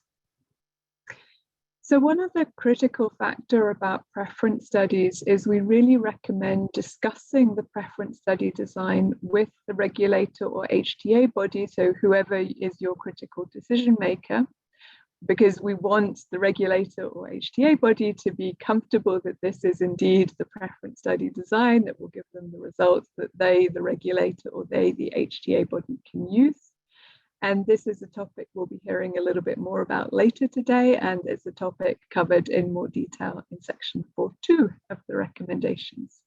So one other critical factor about preference studies is we really recommend discussing the preference study design with the regulator or HTA body, so whoever is your critical decision maker, because we want the regulator or HTA body to be comfortable that this is indeed the preference study design that will give them the results that they, the regulator, or they, the HTA body, can use. And this is a topic we'll be hearing a little bit more about later today, and it's a topic covered in more detail in section 4.2 of the recommendations.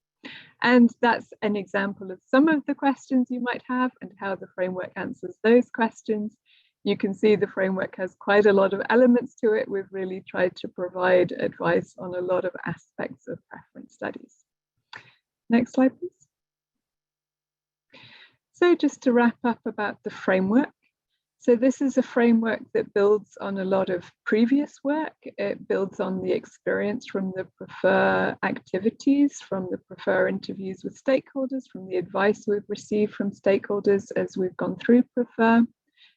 And that's an example of some of the questions you might have and how the framework answers those questions. You can see the framework has quite a lot of elements to it. We've really tried to provide advice on a lot of aspects of preference studies. Next slide, please. So just to wrap up about the framework. So this is a framework that builds on a lot of previous work. It builds on the experience from the PREFER activities, from the PREFER interviews with stakeholders, from the advice we've received from stakeholders as we've gone through PREFER.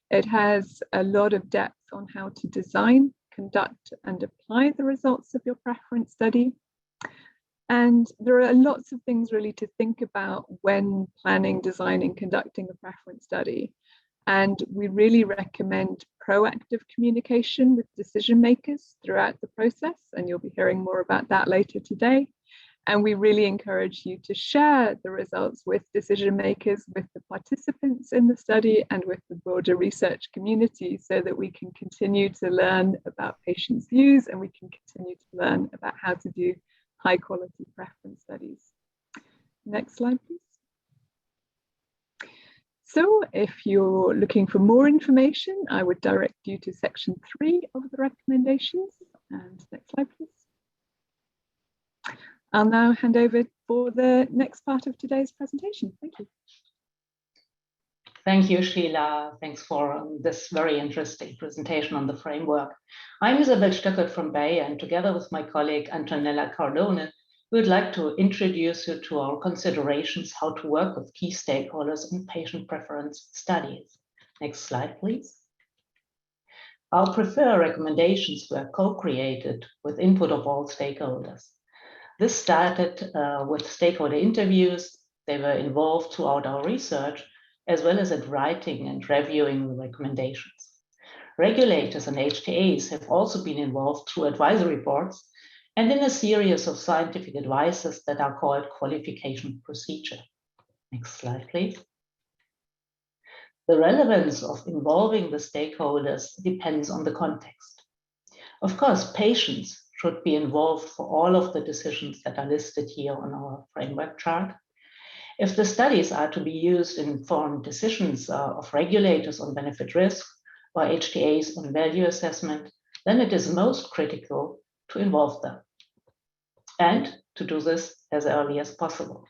It has a lot of depth on how to design, conduct, and apply the results of your preference study. And there are lots of things really to think about when planning, designing, conducting a preference study. And we really recommend proactive communication with decision makers throughout the process, and you'll be hearing more about that later today. And we really encourage you to share the results with decision makers, with the participants in the study, and with the broader research community, so that we can continue to learn about patients' views and we can continue to learn about how to do high quality preference studies. Next slide, please. So if you're looking for more information, I would direct you to section 3 of the recommendations. And next slide, please. I'll now hand over for the next part of today's presentation. Thank you. Thank you, Sheila. Thanks for this very interesting presentation on the framework. I'm Isabel Stöckert from Bayer, and together with my colleague Antonella Cardone, we would like to introduce you to our considerations how to work with key stakeholders in patient preference studies. Next slide, please. Our preferred recommendations were co-created with input of all stakeholders. This started with stakeholder interviews. They were involved throughout our research, as well as at writing and reviewing the recommendations. Regulators and HTAs have also been involved through advisory boards and in a series of scientific advices that are called qualification procedure. Next slide, please. The relevance of involving the stakeholders depends on the context. Of course, patients should be involved for all of the decisions that are listed here on our framework chart. If the studies are to be used in informed decisions of regulators on benefit risk or HTAs on value assessment, then it is most critical to involve them and to do this as early as possible.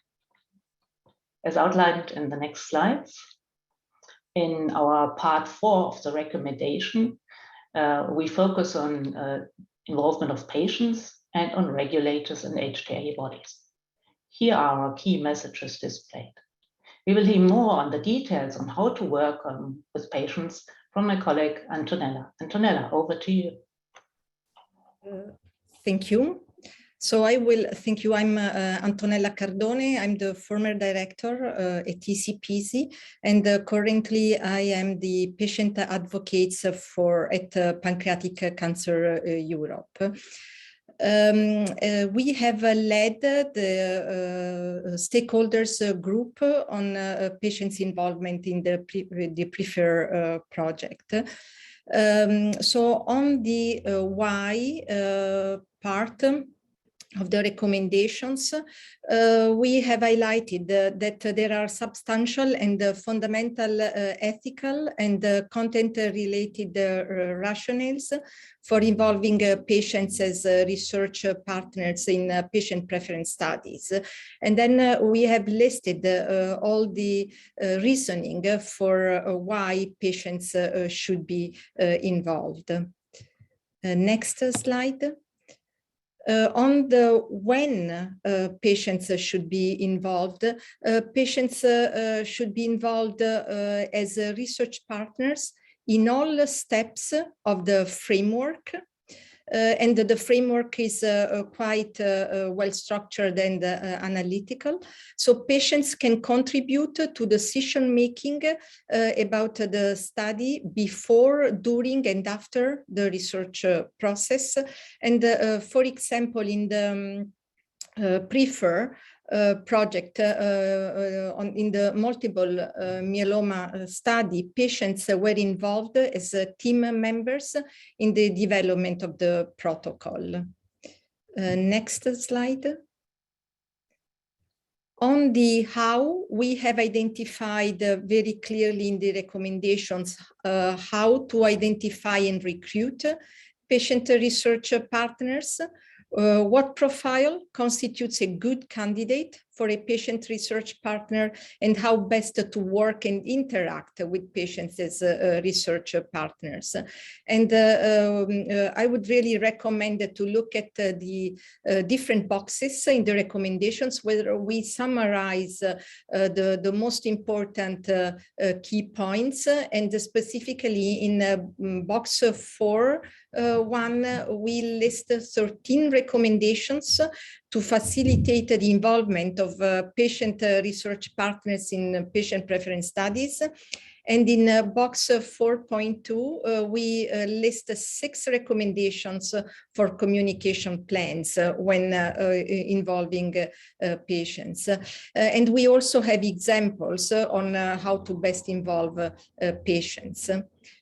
As outlined in the next slides, in our part 4 of the recommendation, we focus on involvement of patients and on regulators and HTA bodies. Here are our key messages displayed. We will hear more on the details on how to work with patients from my colleague Antonella. Antonella, over to you. Thank you. So thank you. I'm Antonella Cardone. I'm the former director at ECPC, and currently I am the patient advocate at Pancreatic Cancer Europe. We have led the stakeholders group on patients' involvement in the PREFER project. So on the why part of the recommendations, we have highlighted that there are substantial and fundamental ethical and content-related rationales for involving patients as research partners in patient preference studies. And then we have listed all the reasoning for why patients should be involved. Next slide. On the when patients should be involved, patients should be involved as research partners in all steps of the framework. And the framework is quite well structured and analytical. So patients can contribute to decision making about the study before, during, and after the research process. And for example, in the PREFER project in the multiple myeloma study, patients were involved as team members in the development of the protocol. Next slide. On the how, we have identified very clearly in the recommendations how to identify and recruit patient research partners. What profile constitutes a good candidate for a patient research partner, and how best to work and interact with patients as research partners. And I would really recommend to look at the different boxes in the recommendations where we summarize the most important key points, and specifically in box 4.1, we list 13 recommendations to facilitate the involvement of patient research partners in patient preference studies. And in box 4.2, we list 6 recommendations for communication plans when involving patients. And we also have examples on how to best involve patients.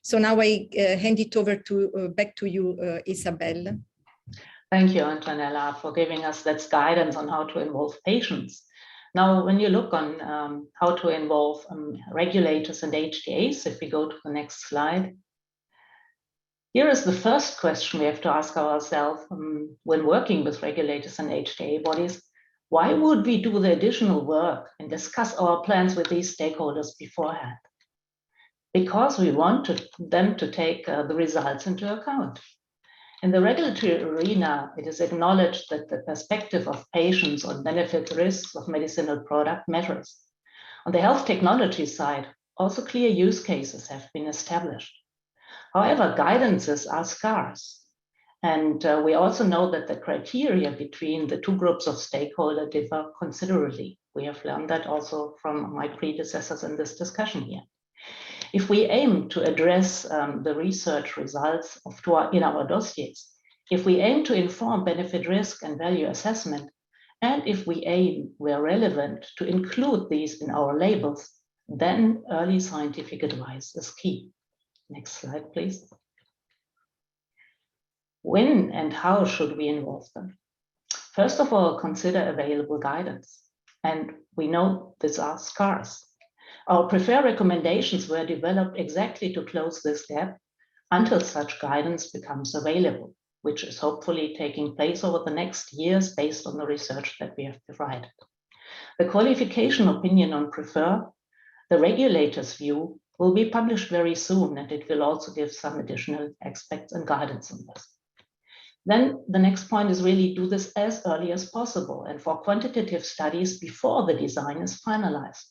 So now I hand it over back to you, Isabel. Thank you, Antonella, for giving us that guidance on how to involve patients. Now, when you look on how to involve regulators and HTAs, if we go to the next slide, here is the first question we have to ask ourselves when working with regulators and HTA bodies. Why would we do the additional work and discuss our plans with these stakeholders beforehand? Because we want them to take the results into account. In the regulatory arena, it is acknowledged that the perspective of patients on benefit risks of medicinal product matters. On the health technology side, also clear use cases have been established. However, guidances are scarce. And we also know that the criteria between the two groups of stakeholders differ considerably. We have learned that also from my predecessors in this discussion here. If we aim to address the research results in our dossiers, if we aim to inform benefit risk and value assessment, and if we aim, where relevant, to include these in our labels, then early scientific advice is key. Next slide, please. When and how should we involve them? First of all, consider available guidance. And we know these are scarce. Our preferred recommendations were developed exactly to close this gap until such guidance becomes available, which is hopefully taking place over the next years based on the research that we have provided. The qualification opinion on prefer, the regulators' view, will be published very soon, and it will also give some additional aspects and guidance on this. Then the next point is really do this as early as possible, and for quantitative studies before the design is finalized.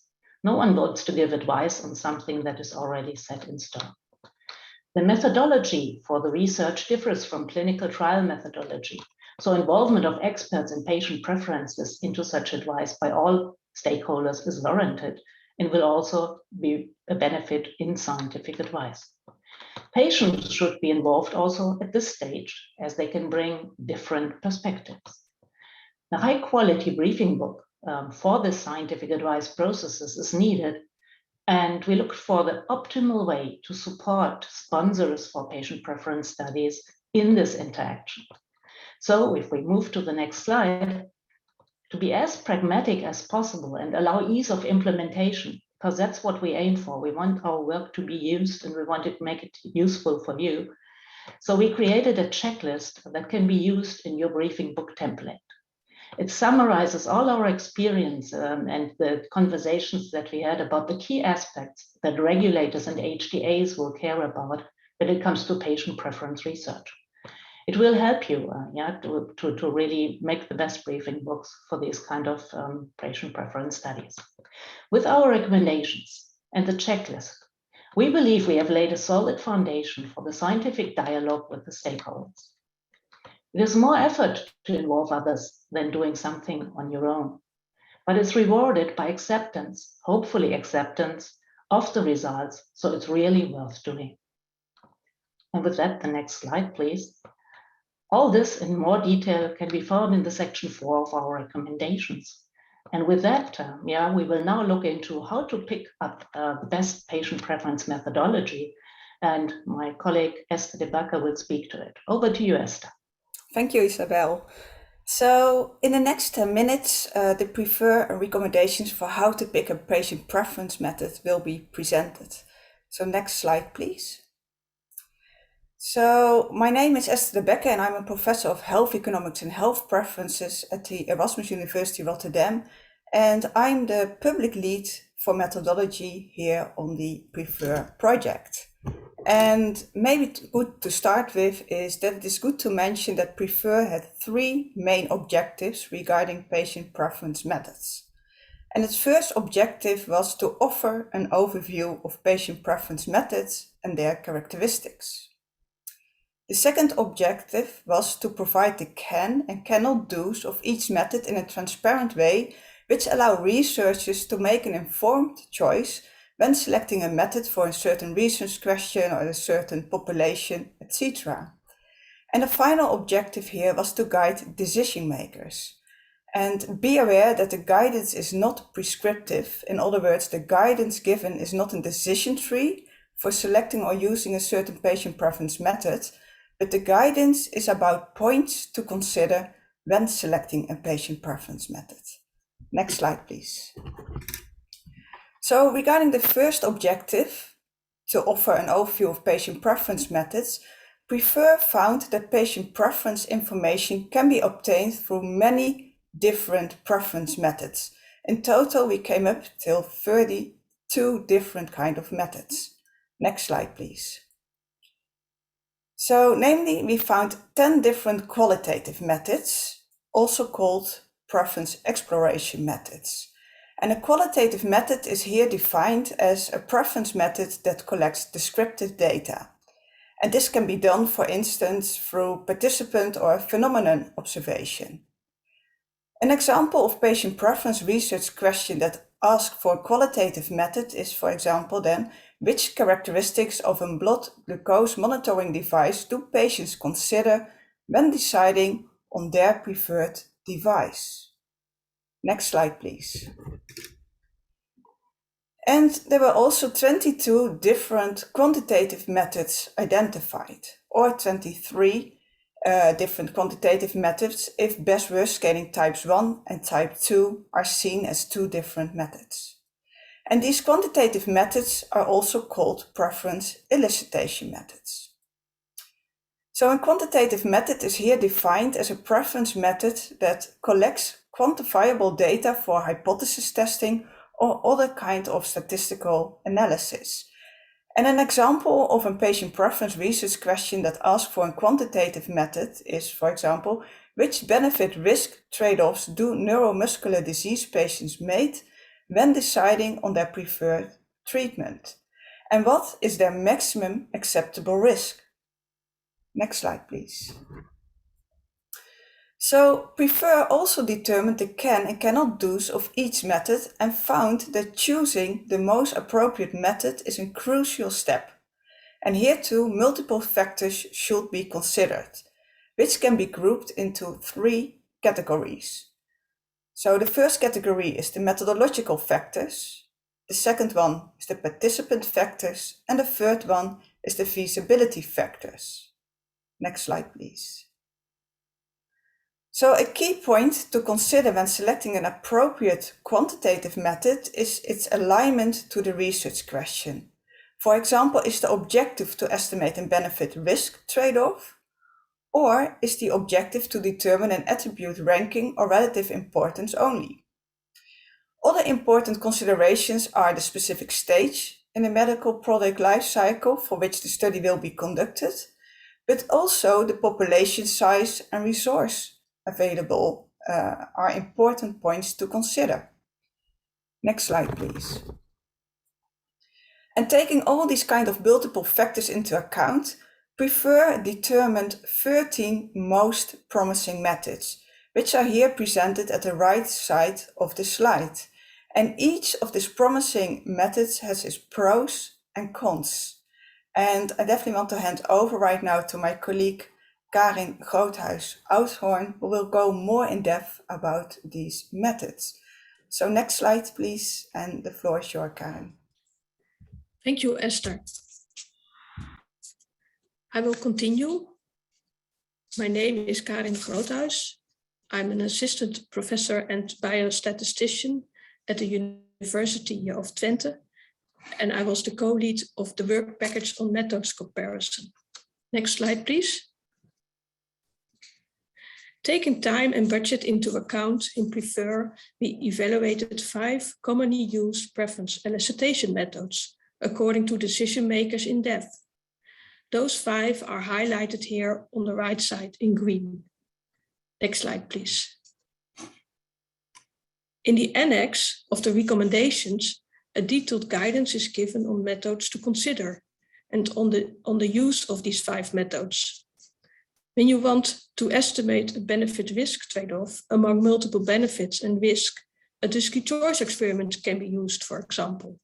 No one wants to give advice on something that is already set in stone. The methodology for the research differs from clinical trial methodology. So involvement of experts and patient preferences into such advice by all stakeholders is warranted and will also be a benefit in scientific advice. Patients should be involved also at this stage, as they can bring different perspectives. The high quality briefing book for the scientific advice processes is needed, and we look for the optimal way to support sponsors for patient preference studies in this interaction. So if we move to the next slide, to be as pragmatic as possible and allow ease of implementation, because that's what we aim for. We want our work to be used and we want to make it useful for you. So we created a checklist that can be used in your briefing book template. It summarizes all our experience and the conversations that we had about the key aspects that regulators and HTAs will care about when it comes to patient preference research. It will help you to really make the best briefing books for these kind of patient preference studies. With our recommendations and the checklist, we believe we have laid a solid foundation for the scientific dialogue with the stakeholders. It is more effort to involve others than doing something on your own, but it's rewarded by acceptance, hopefully acceptance of the results, so it's really worth doing. And with that, the next slide, please. All this in more detail can be found in the section 4 of our recommendations. And with that, we will now look into how to pick up the best patient preference methodology. And my colleague Esther de Backer will speak to it. Over to you, Esther. Thank you, Isabel. So in the next 10 minutes, the preferred recommendations for how to pick a patient preference method will be presented. So next slide, please. So my name is Esther de Backer and I'm a professor of health economics and health preferences at the Erasmus University Rotterdam. And I'm the public lead for methodology here on the Prefer project. And maybe good to start with is that it is good to mention that Prefer had 3 main objectives regarding patient preference methods. And its first objective was to offer an overview of patient preference methods and their characteristics. The second objective was to provide the can and cannot do's of each method in a transparent way, which allow researchers to make an informed choice when selecting a method for a certain research question or a certain population, etc. And the final objective here was to guide decision makers. And be aware that the guidance is not prescriptive. In other words, the guidance given is not a decision tree for selecting or using a certain patient preference method, but the guidance is about points to consider when selecting a patient preference method. Next slide, please. So regarding the first objective, to offer an overview of patient preference methods, Prefer found that patient preference information can be obtained through many different preference methods. In total, we came up till 32 different kind of methods. Next slide, please. So namely, we found 10 different qualitative methods, also called preference exploration methods. And a qualitative method is here defined as a preference method that collects descriptive data. And this can be done, for instance, through participant or phenomenon observation. An example of patient preference research question that asks for a qualitative method is, for example, then, which characteristics of a blood glucose monitoring device do patients consider when deciding on their preferred device? Next slide, please. And there were also 22 different quantitative methods identified, or 23 different quantitative methods if best-worst scaling types 1 and type 2 are seen as two different methods. And these quantitative methods are also called preference elicitation methods. So a quantitative method is here defined as a preference method that collects quantifiable data for hypothesis testing or other kind of statistical analysis. And an example of a patient preference research question that asks for a quantitative method is, for example, which benefit-risk trade-offs do neuromuscular disease patients make when deciding on their preferred treatment? And what is their maximum acceptable risk? Next slide, please. So Prefer also determined the can and cannot do's of each method and found that choosing the most appropriate method is a crucial step. And here too, multiple factors should be considered, which can be grouped into three categories. So the first category is the methodological factors, the second one is the participant factors, and the third one is the feasibility factors. Next slide, please. So a key point to consider when selecting an appropriate quantitative method is its alignment to the research question. For example, is the objective to estimate a benefit-risk trade-off? Or is the objective to determine an attribute ranking or relative importance only? Other important considerations are the specific stage in the medical product life cycle for which the study will be conducted, but also the population size and resource available are important points to consider. Next slide, please. And taking all these kind of multiple factors into account, Prefer determined 13 most promising methods, which are here presented at the right side of the slide. And each of these promising methods has its pros and cons. And I definitely want to hand over right now to my colleague Karin Groothuis-Oudhoorn, who will go more in depth about these methods. So next slide, please, and the floor is yours, Karin. Thank you, Esther. I will continue. My name is Karin Groothuis. I'm an assistant professor and biostatistician at the University of Twente, and I was the co-lead of the work package on methods comparison. Next slide, please. Taking time and budget into account in Prefer, we evaluated 5 commonly used preference elicitation methods according to decision makers in depth. Those 5 are highlighted here on the right side in green. Next slide, please. In the annex of the recommendations, a detailed guidance is given on methods to consider and on the use of these 5 methods. When you want to estimate a benefit-risk trade-off among multiple benefits and risk, a discrete choice experiment can be used, for example.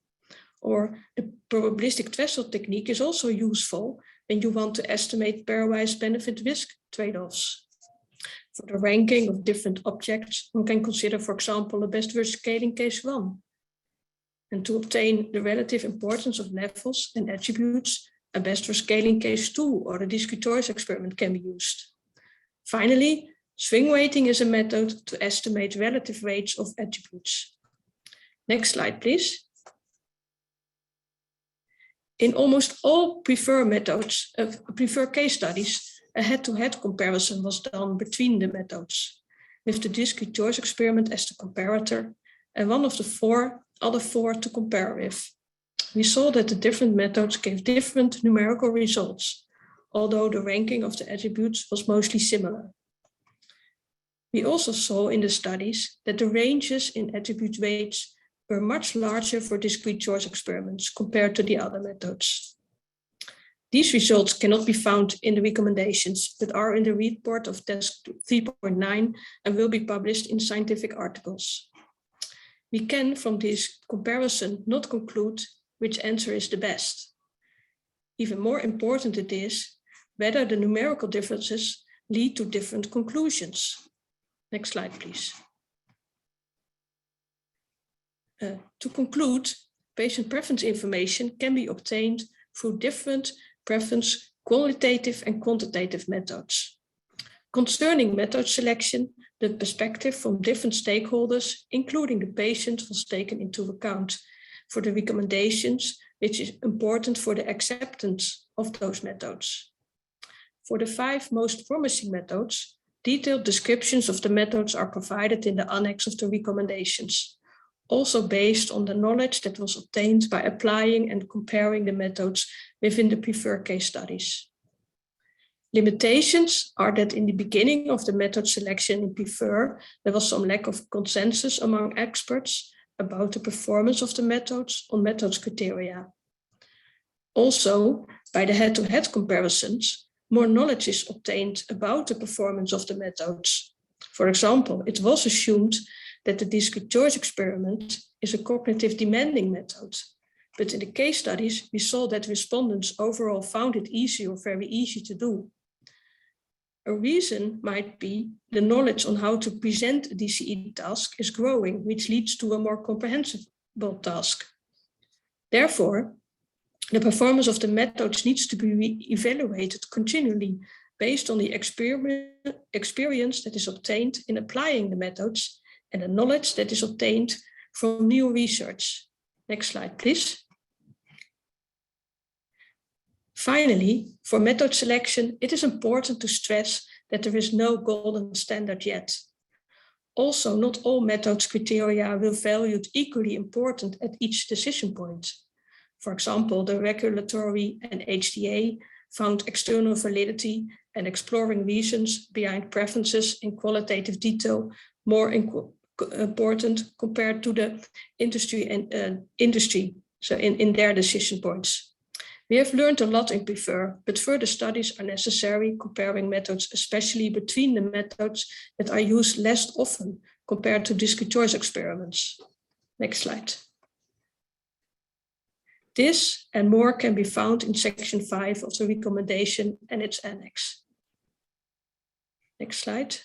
Or the probabilistic threshold technique is also useful when you want to estimate pairwise benefit-risk trade-offs. For the ranking of different objects, one can consider, for example, a best-worst scaling case 1. And to obtain the relative importance of levels and attributes, a best-worst scaling case 2 or a discrete choice experiment can be used. Finally, swing weighting is a method to estimate relative weights of attributes. Next slide, please. In almost all Prefer methods, Prefer case studies, a head-to-head comparison was done between the methods, with the discrete choice experiment as the comparator and one of the other four to compare with. We saw that the different methods gave different numerical results, although the ranking of the attributes was mostly similar. We also saw in the studies that the ranges in attribute weights were much larger for discrete choice experiments compared to the other methods. These results cannot be found in the recommendations, but are in the report of task 3.9 and will be published in scientific articles. We can, from this comparison, not conclude which answer is the best. Even more important it is whether the numerical differences lead to different conclusions. Next slide, please. To conclude, patient preference information can be obtained through different preference qualitative and quantitative methods. Concerning method selection, the perspective from different stakeholders, including the patient, was taken into account for the recommendations, which is important for the acceptance of those methods. For the 5 most promising methods, detailed descriptions of the methods are provided in the annex of the recommendations, also based on the knowledge that was obtained by applying and comparing the methods within the PREFER case studies. Limitations are that in the beginning of the method selection in PREFER, there was some lack of consensus among experts about the performance of the methods on methods criteria. Also, by the head-to-head comparisons, more knowledge is obtained about the performance of the methods. For example, it was assumed that the discrete choice experiment is a cognitive demanding method. But in the case studies, we saw that respondents overall found it easy or very easy to do. A reason might be the knowledge on how to present a DCE task is growing, which leads to a more comprehensible task. Therefore, the performance of the methods needs to be evaluated continually based on the experience that is obtained in applying the methods and the knowledge that is obtained from new research. Next slide, please. Finally, for method selection, it is important to stress that there is no golden standard yet. Also, not all methods criteria will be valued equally important at each decision point. For example, the regulatory and HTA found external validity and exploring reasons behind preferences in qualitative detail more important compared to the industry, so in their decision points. We have learned a lot in PREFER, but further studies are necessary comparing methods, especially between the methods that are used less often compared to discrete choice experiments. Next slide. This and more can be found in section 5 of the recommendation and its annex. Next slide.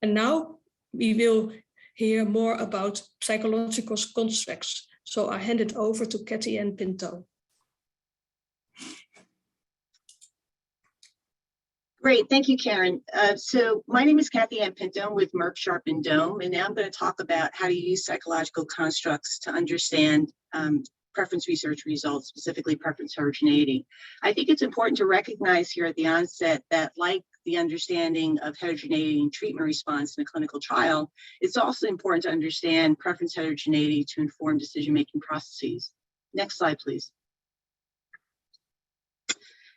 And now we will hear more about psychological constructs. So I hand it over to Cathy Ann Pinto. Great, thank you, Karen. So my name is Cathy Ann Pinto with Merck Sharp and Dome, and now I'm going to talk about how to use psychological constructs to understand preference research results, specifically preference heterogeneity. I think it's important to recognize here at the onset that, like the understanding of heterogeneity in treatment response in a clinical trial, it's also important to understand preference heterogeneity to inform decision-making processes. Next slide, please.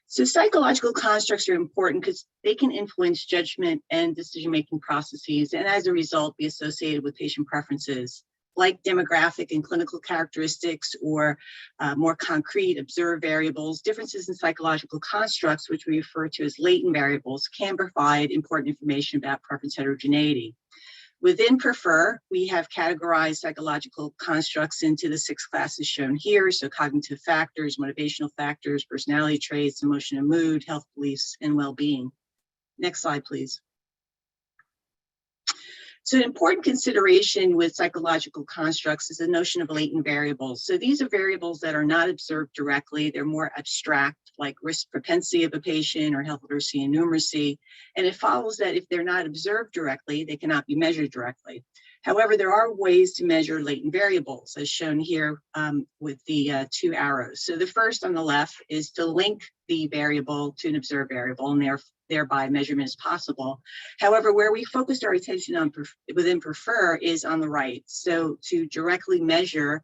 So psychological constructs are important because they can influence judgment and decision-making processes, and as a result, be associated with patient preferences, like demographic and clinical characteristics or more concrete observed variables. Differences in psychological constructs, which we refer to as latent variables, can provide important information about preference heterogeneity. Within PREFER, we have categorized psychological constructs into the 6 classes shown here. So cognitive factors, motivational factors, personality traits, emotion and mood, health beliefs, and well-being. Next slide, please. So an important consideration with psychological constructs is the notion of latent variables. So these are variables that are not observed directly. They're more abstract, like risk propensity of a patient or health literacy and numeracy. And it follows that if they're not observed directly, they cannot be measured directly. However, there are ways to measure latent variables, as shown here with the 2 arrows. So the first on the left is to link the variable to an observed variable, and thereby measurement is possible. However, where we focused our attention on within PREFER is on the right. So to directly measure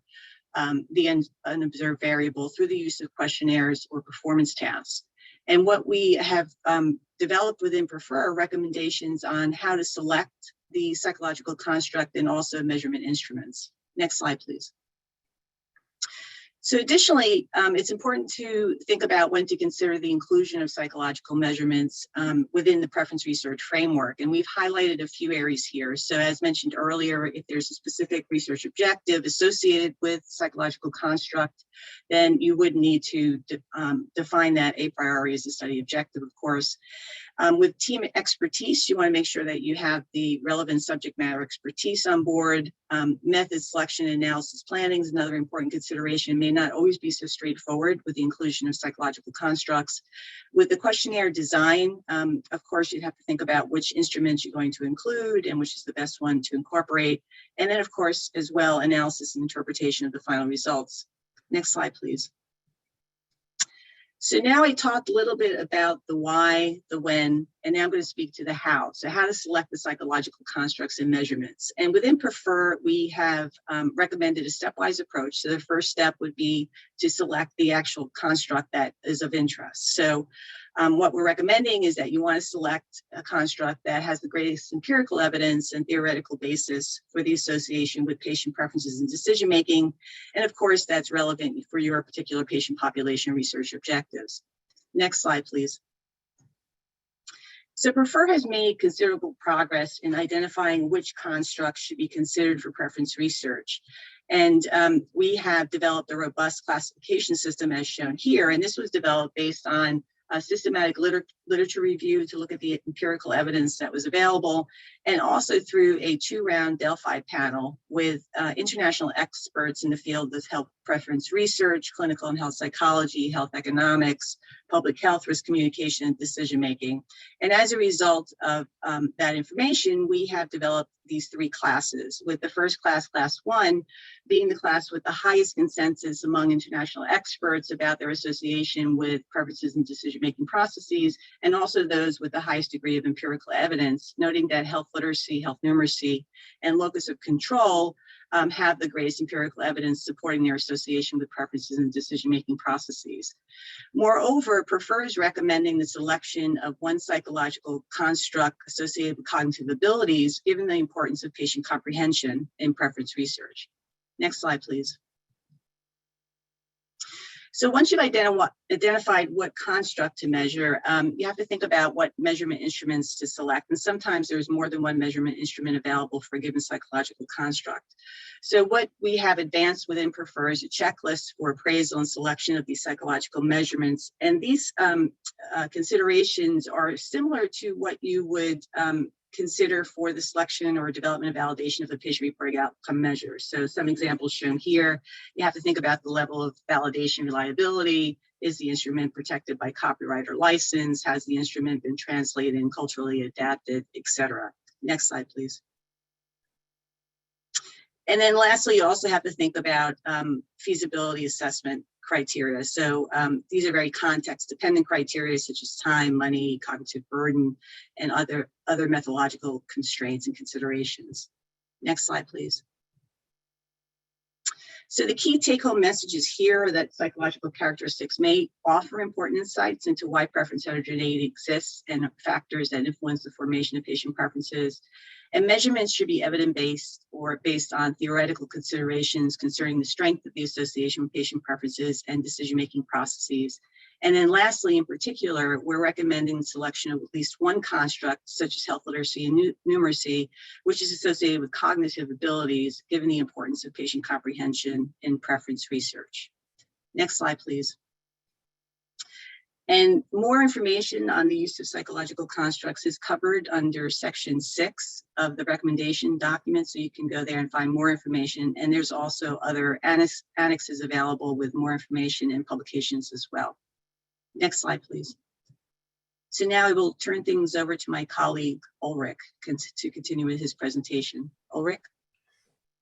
the unobserved variable through the use of questionnaires or performance tasks. And what we have developed within PREFER are recommendations on how to select the psychological construct and also measurement instruments. Next slide, please. So additionally, it's important to think about when to consider the inclusion of psychological measurements within the preference research framework. And we've highlighted a few areas here. So as mentioned earlier, if there's a specific research objective associated with psychological construct, then you would need to define that a priori as a study objective, of course. With team expertise, you want to make sure that you have the relevant subject matter expertise on board. Method selection and analysis planning is another important consideration. It may not always be so straightforward with the inclusion of psychological constructs. With the questionnaire design, of course, you'd have to think about which instruments you're going to include and which is the best one to incorporate. And then, of course, as well, analysis and interpretation of the final results. Next slide, please. So now I talked a little bit about the why, the when, and now I'm going to speak to the how. So how to select the psychological constructs and measurements. And within Prefer, we have recommended a stepwise approach. So the first step would be to select the actual construct that is of interest. So what we're recommending is that you want to select a construct that has the greatest empirical evidence and theoretical basis for the association with patient preferences and decision-making. And of course, that's relevant for your particular patient population research objectives. Next slide, please. So Prefer has made considerable progress in identifying which constructs should be considered for preference research. And we have developed a robust classification system as shown here. And this was developed based on a systematic literature review to look at the empirical evidence that was available, and also through a 2-round Delphi panel with international experts in the field of health preference research, clinical and health psychology, health economics, public health, risk communication, and decision-making. And as a result of that information, we have developed these 3 classes, with the first class, class 1, being the class with the highest consensus among international experts about their association with preferences and decision-making processes, and also those with the highest degree of empirical evidence, noting that health literacy, health numeracy, and locus of control have the greatest empirical evidence supporting their association with preferences and decision-making processes. Moreover, Prefer is recommending the selection of one psychological construct associated with cognitive abilities, given the importance of patient comprehension in preference research. Next slide, please. So once you've identified what construct to measure, you have to think about what measurement instruments to select. And sometimes there's more than one measurement instrument available for a given psychological construct. So what we have advanced within Prefer is a checklist for appraisal and selection of these psychological measurements. And these considerations are similar to what you would consider for the selection or development and validation of a patient-reported outcome measure. So some examples shown here. You have to think about the level of validation reliability. Is the instrument protected by copyright or license? Has the instrument been translated and culturally adapted, etc.? Next slide, please. And then lastly, you also have to think about feasibility assessment criteria. So these are very context-dependent criteria such as time, money, cognitive burden, and other methodological constraints and considerations. Next slide, please. So the key take-home messages here are that psychological characteristics may offer important insights into why preference heterogeneity exists and factors that influence the formation of patient preferences. And measurements should be evidence-based or based on theoretical considerations concerning the strength of the association with patient preferences and decision-making processes. And then lastly, in particular, we're recommending the selection of at least one construct, such as health literacy and numeracy, which is associated with cognitive abilities, given the importance of patient comprehension in preference research. Next slide, please. And more information on the use of psychological constructs is covered under section 6 of the recommendation document. So you can go there and find more information. And there's also other annexes available with more information and publications as well. Next slide, please. So now I will turn things over to my colleague, Ulrich, to continue with his presentation. Ulrich.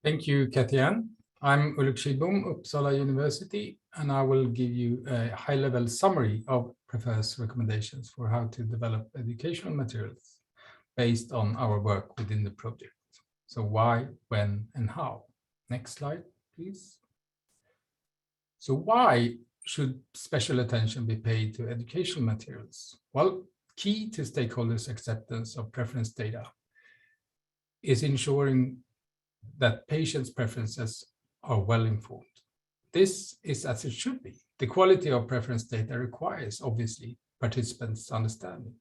Thank you, Kathy-Ann. I'm Ulrich Schidbom, Uppsala University, and I will give you a high-level summary of Prefer's recommendations for how to develop educational materials based on our work within the project. So why, when, and how? Next slide, please. So why should special attention be paid to educational materials? Well, key to stakeholders' acceptance of preference data is ensuring that patients' preferences are well informed. this is as it should be. The quality of preference data requires, obviously, participants' understanding.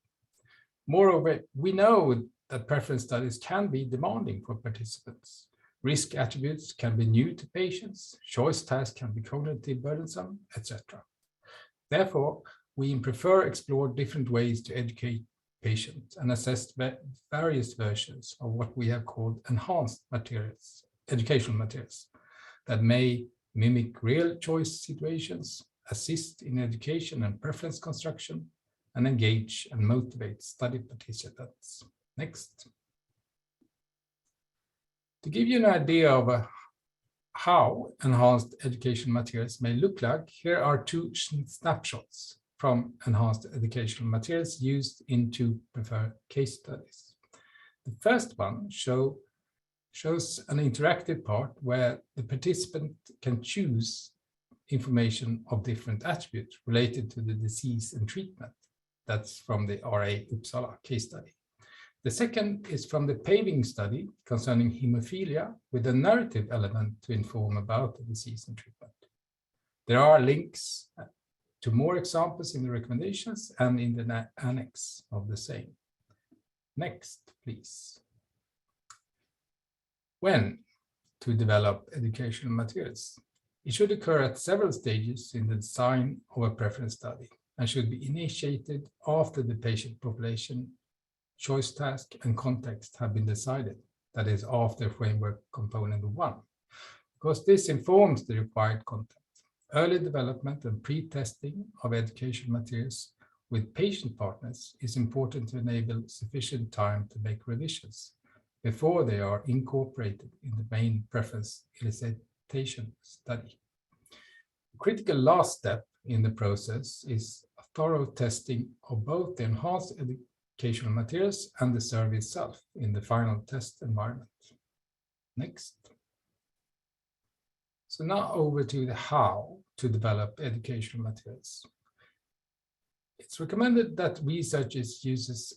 Moreover, we know that preference studies can be demanding for participants. Risk attributes can be new to patients, choice tasks can be cognitively burdensome, etc. Therefore, we in Prefer explore different ways to educate patients and assess various versions of what we have called enhanced materials, educational materials, that may mimic real choice situations, assist in education and preference construction, and engage and motivate study participants. Next. To give you an idea of how enhanced education materials may look like, here are two snapshots from enhanced educational materials used in two Prefer case studies. The first one shows an interactive part where the participant can choose information of different attributes related to the disease and treatment. That's from the RA Uppsala case study. The second is from the paving study concerning hemophilia with a narrative element to inform about the disease and treatment. There are links to more examples in the recommendations and in the annex of the same. Next, please. When to develop educational materials? It should occur at several stages in the design of a preference study and should be initiated after the patient population, choice task, and context have been decided, that is, after framework component 1, because this informs the required content. Early development and pre-testing of education materials with patient partners is important to enable sufficient time to make revisions before they are incorporated in the main preference elicitation study. The critical last step in the process is a thorough testing of both the enhanced educational materials and the survey itself in the final test environment. Next. So now over to the how to develop educational materials. It's recommended that researchers use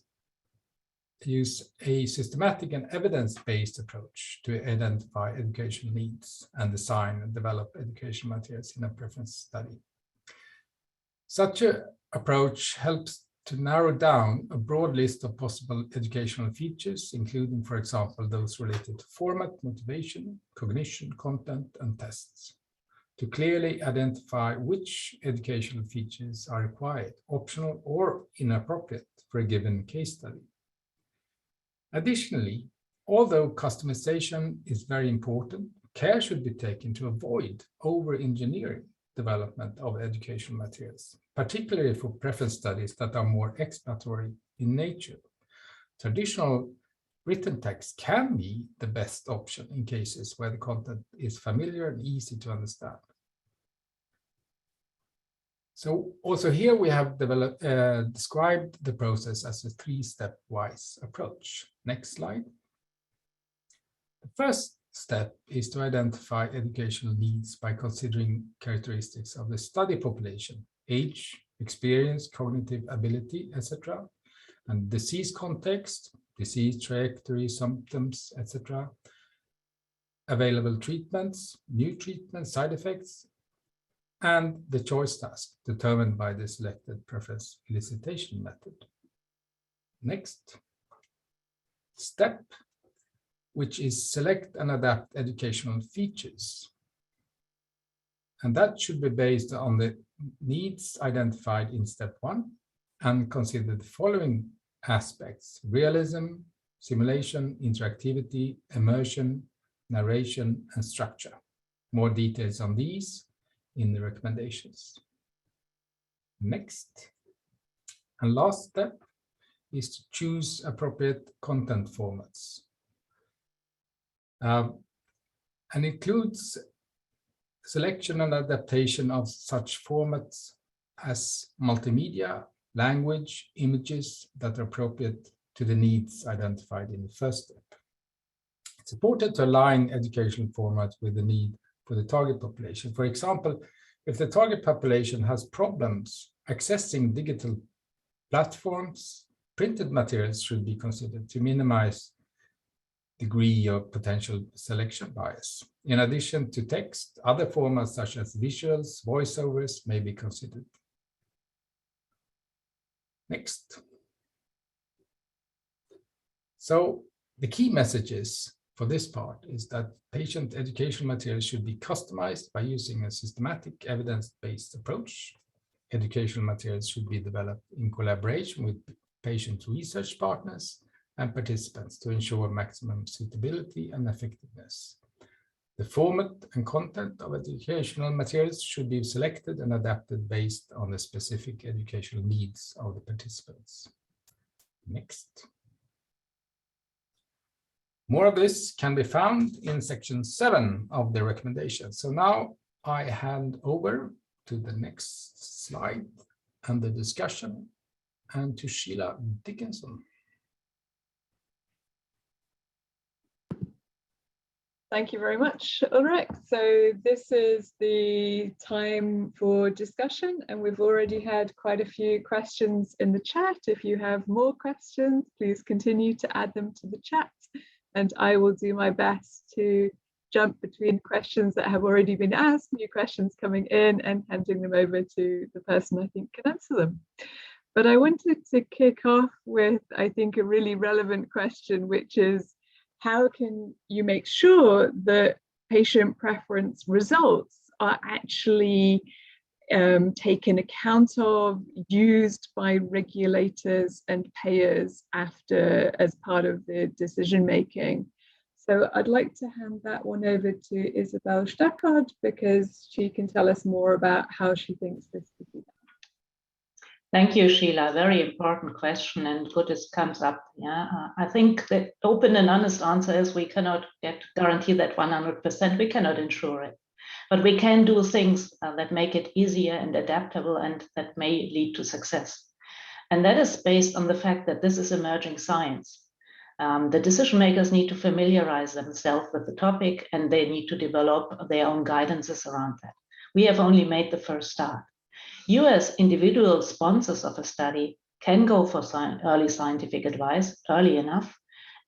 a systematic and evidence-based approach to identify educational needs and design and develop educational materials in a preference study. Such an approach helps to narrow down a broad list of possible educational features, including, for example, those related to format, motivation, cognition, content, and tests, to clearly identify which educational features are required, optional, or inappropriate for a given case study. Additionally, although customization is very important, care should be taken to avoid over-engineering development of educational materials, particularly for preference studies that are more exploratory in nature. Traditional written text can be the best option in cases where the content is familiar and easy to understand. So also here we have described the process as a three-step-wise approach. Next slide. The first step is to identify educational needs by considering characteristics of the study population, age, experience, cognitive ability, etc., and disease context, disease trajectory, symptoms, etc., available treatments, new treatments, side effects, and the choice task determined by the selected preference elicitation method. Next step, which is select and adapt educational features. And that should be based on the needs identified in step 1 and consider the following aspects: realism, simulation, interactivity, immersion, narration, and structure. More details on these in the recommendations. Next and last step is to choose appropriate content formats. And includes selection and adaptation of such formats as multimedia, language, images that are appropriate to the needs identified in the first step. It's important to align educational formats with the need for the target population. For example, if the target population has problems accessing digital platforms, printed materials should be considered to minimize degree of potential selection bias. In addition to text, other formats such as visuals, voiceovers may be considered. Next. So the key messages for this part is that patient educational materials should be customized by using a systematic evidence-based approach. Educational materials should be developed in collaboration with patient research partners and participants to ensure maximum suitability and effectiveness. The format and content of educational materials should be selected and adapted based on the specific educational needs of the participants. Next. More of this can be found in section 7 of the recommendation. So now I hand over to the next slide and the discussion, and to Sheila Dickinson. Thank you very much, Ulrich. So this is the time for discussion, and we've already had quite a few questions in the chat. If you have more questions, please continue to add them to the chat, and I will do my best to jump between questions that have already been asked, new questions coming in, and handing them over to the person I think can answer them. But I wanted to kick off with, I think, a really relevant question, which is, how can you make sure that patient preference results are actually taken account of, used by regulators and payers after as part of the decision making? So I'd like to hand that one over to Isabel Stackard, because she can tell us more about how she thinks this could be done. Thank you, Sheila. Very important question, and good it comes up. Yeah, I think the open and honest answer is we cannot guarantee that 100%. We cannot ensure it, but we can do things that make it easier and adaptable, and that may lead to success. And that is based on the fact that this is emerging science. The decision makers need to familiarize themselves with the topic, and they need to develop their own guidances around that. We have only made the first start. You as individual sponsors of a study can go for early scientific advice early enough.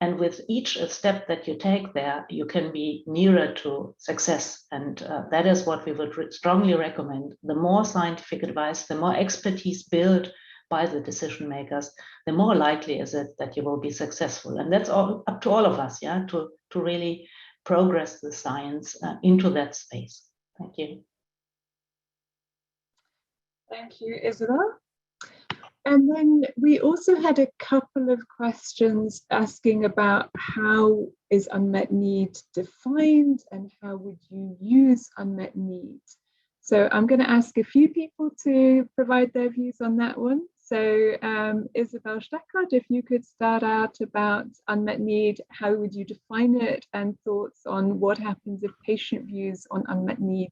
And with each step that you take there, you can be nearer to success. And that is what we would strongly recommend. The more scientific advice, the more expertise built by the decision makers, the more likely is it that you will be successful. And that's all up to all of us, yeah, to really progress the science into that space. Thank you. Thank you, Isabel. And then we also had a couple of questions asking about how is unmet need defined and how would you use unmet need? So I'm going to ask a few people to provide their views on that one. So Isabel Stackard, if you could start out about unmet need, how would you define it, and thoughts on what happens if patient views on unmet need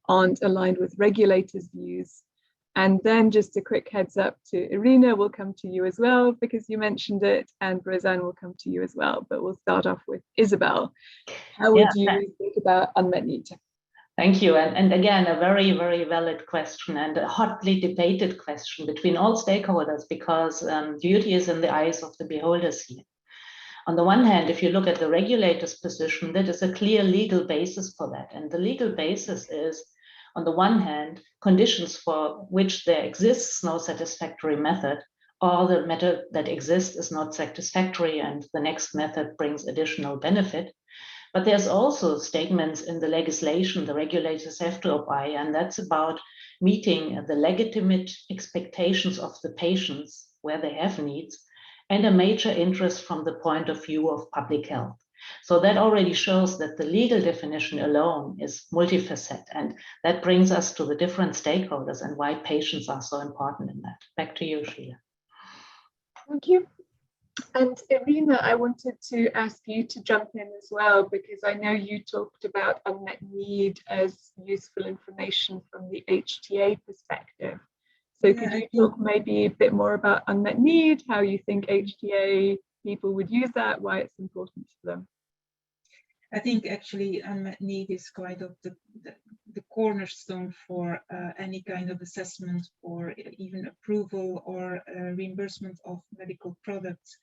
aren't aligned with regulators' views? And then just a quick heads up to Irina, we'll come to you as well because you mentioned it, and Roseanne will come to you as well, but we'll start off with Isabel. How would you think about unmet need? Thank you. And again, a very, very valid question, and a hotly debated question between all stakeholders, because beauty is in the eyes of the beholders here. On the one hand, if you look at the regulator's position, that is a clear legal basis for that. And the legal basis is, on the one hand, conditions for which there exists no satisfactory method, or the method that exists is not satisfactory and the next method brings additional benefit. But there's also statements in the legislation the regulators have to apply, and that's about meeting the legitimate expectations of the patients where they have needs, and a major interest from the point of view of public health. So that already shows that the legal definition alone is multifaceted, and that brings us to the different stakeholders and why patients are so important in that. Back to you, Sheila. Thank you. And Irina, I wanted to ask you to jump in as well, because I know you talked about unmet need as useful information from the HTA perspective. So could you talk maybe a bit more about unmet need, how you think HTA people would use that, why it's important to them? I think actually unmet need is kind of the cornerstone for any kind of assessment or even approval or reimbursement of medical products.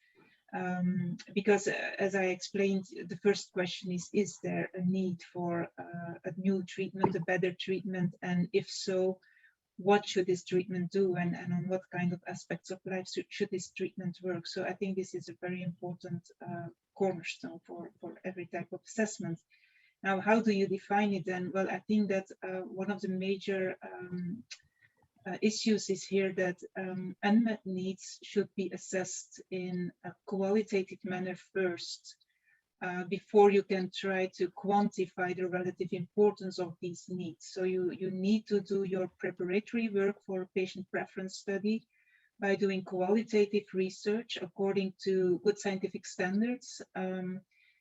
Because as I explained, the first question is there a need for a new treatment, a better treatment? And if so, what should this treatment do, and on what kind of aspects of life should this treatment work? So I think this is a very important cornerstone for every type of assessment. Now, how do you define it then? Well, I think that one of the major issues is here that unmet needs should be assessed in a qualitative manner first, before you can try to quantify the relative importance of these needs. So you need to do your preparatory work for a patient preference study by doing qualitative research according to good scientific standards,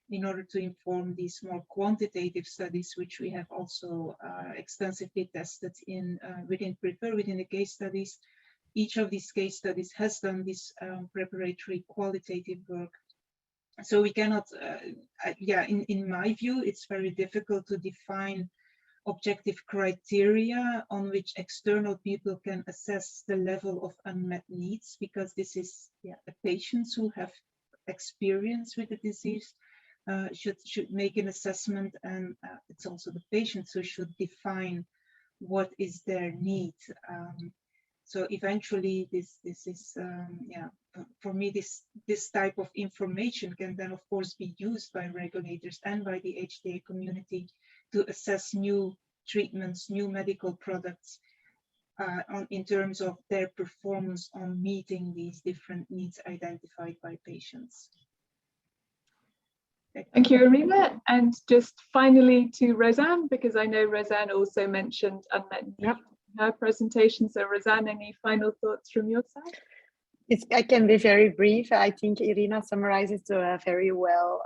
in order to inform these more quantitative studies, which we have also extensively tested within PREPARE, within the case studies. Each of these case studies has done this preparatory qualitative work. So we cannot, in my view, it's very difficult to define objective criteria on which external people can assess the level of unmet needs, because this is the patients who have experience with the disease should make an assessment, and it's also the patients who should define what is their need. So eventually, this is for me, this type of information can then of course be used by regulators and by the HTA community to assess new treatments, new medical products, in terms of their performance on meeting these different needs identified by patients. Thank you, Irina. And just finally to Rosanne, because I know Rosanne also mentioned unmet need in her presentation. So Rosanne, any final thoughts from your side? I can be very brief. I think Irina summarizes very well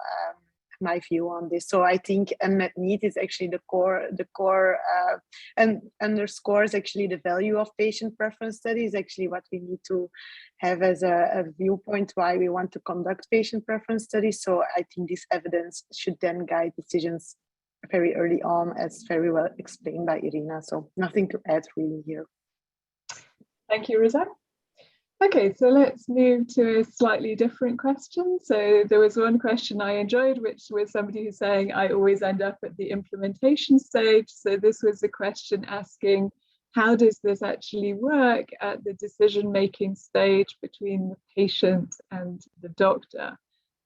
my view on this. So I think unmet need is actually the core and underscores actually the value of patient preference studies, actually what we need to have as a viewpoint why we want to conduct patient preference studies. So I think this evidence should then guide decisions very early on, as very well explained by Irina. So nothing to add really here. Thank you, Rosanne. Okay, so let's move to a slightly different question. So there was one question I enjoyed, which was somebody who's saying, I always end up at the implementation stage. So this was a question asking, how does this actually work at the decision-making stage between the patient and the doctor?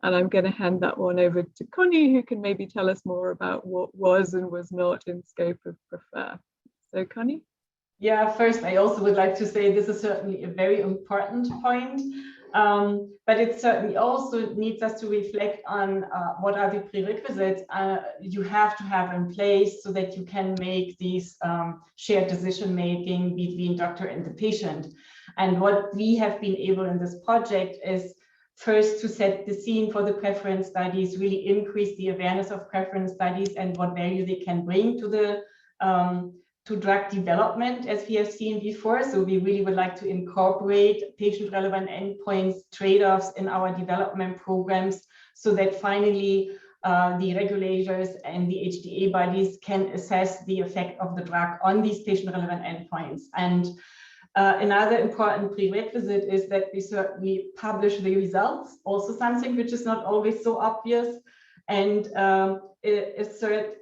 And I'm going to hand that one over to Connie, who can maybe tell us more about what was and was not in scope of PREFER. So Connie? Yeah, first, I also would like to say this is certainly a very important point, but it certainly also needs us to reflect on what are the prerequisites you have to have in place so that you can make these shared decision-making between doctor and the patient. And what we have been able in this project is first to set the scene for the preference studies, really increase the awareness of preference studies and what value they can bring to the to drug development, as we have seen before. So we really would like to incorporate patient-relevant endpoints, trade-offs in our development programs, so that finally the regulators and the HTA bodies can assess the effect of the drug on these patient-relevant endpoints. And another important prerequisite is that we certainly publish the results, also something which is not always so obvious. And a third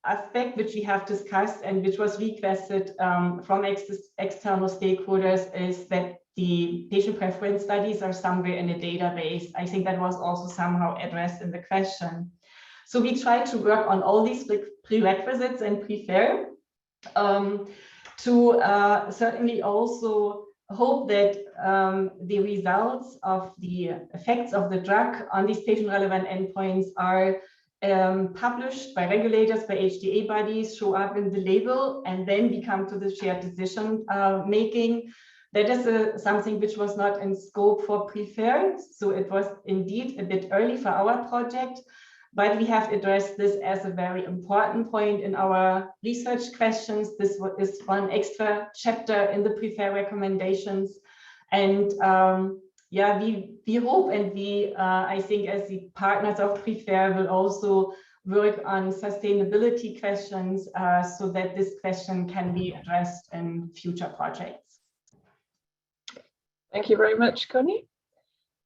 aspect which we have discussed and which was requested from external stakeholders is that the patient preference studies are somewhere in a database. I think that was also somehow addressed in the question. So we try to work on all these prerequisites and PREFER to certainly also hope that the results of the effects of the drug on these patient-relevant endpoints are published by regulators, by HTA bodies, show up in the label, and then we come to the shared decision making. That is something which was not in scope for PREFER, so it was indeed a bit early for our project, but we have addressed this as a very important point in our research questions. This is one extra chapter in the PREFER recommendations, and yeah, we hope, and I think as the partners of PREFER will also work on sustainability questions so that this question can be addressed in future projects. Thank you very much, Connie.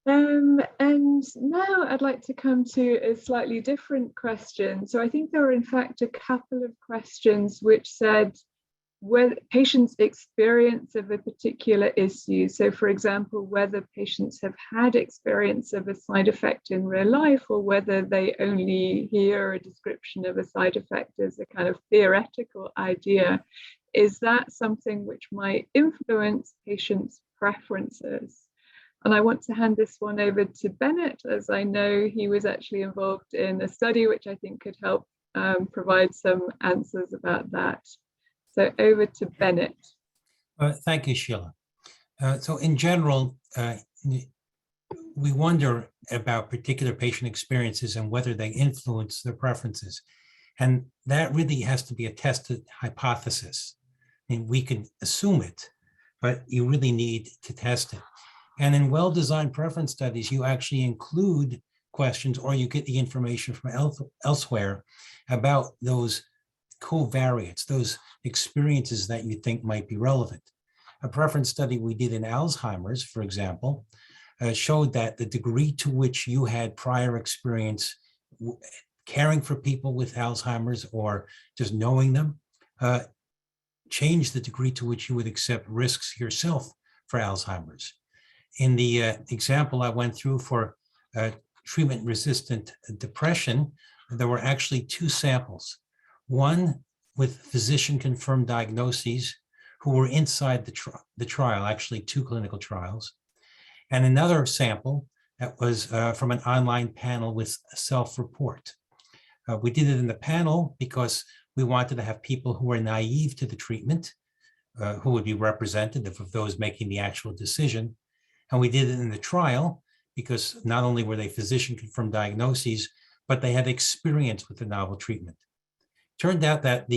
And now I'd like to come to a slightly different question. So I think there were in fact a couple of questions which said whether patients' experience of a particular issue. So for example, whether patients have had experience of a side effect in real life, or whether they only hear a description of a side effect as a kind of theoretical idea. Is that something which might influence patients' preferences? And I want to hand this one over to Bennett, as I know he was actually involved in a study which I think could help provide some answers about that. So over to Bennett. Thank you, Sheila. So in general, we wonder about particular patient experiences and whether they influence their preferences. And that really has to be a tested hypothesis. I mean, we can assume it, but you really need to test it. And in well-designed preference studies, you actually include questions, or you get the information from elsewhere about those covariates, those experiences that you think might be relevant. A preference study we did in Alzheimer's, for example, showed that the degree to which you had prior experience caring for people with Alzheimer's or just knowing them changed the degree to which you would accept risks yourself for Alzheimer's. In the example I went through for treatment-resistant depression, there were actually two samples. One with physician-confirmed diagnoses who were inside the trial, actually two clinical trials, and another sample that was from an online panel with self-report. We did it in the panel because we wanted to have people who were naive to the treatment, who would be representative of those making the actual decision. And we did it in the trial because not only were they physician-confirmed diagnoses, but they had experience with the novel treatment. Turned out that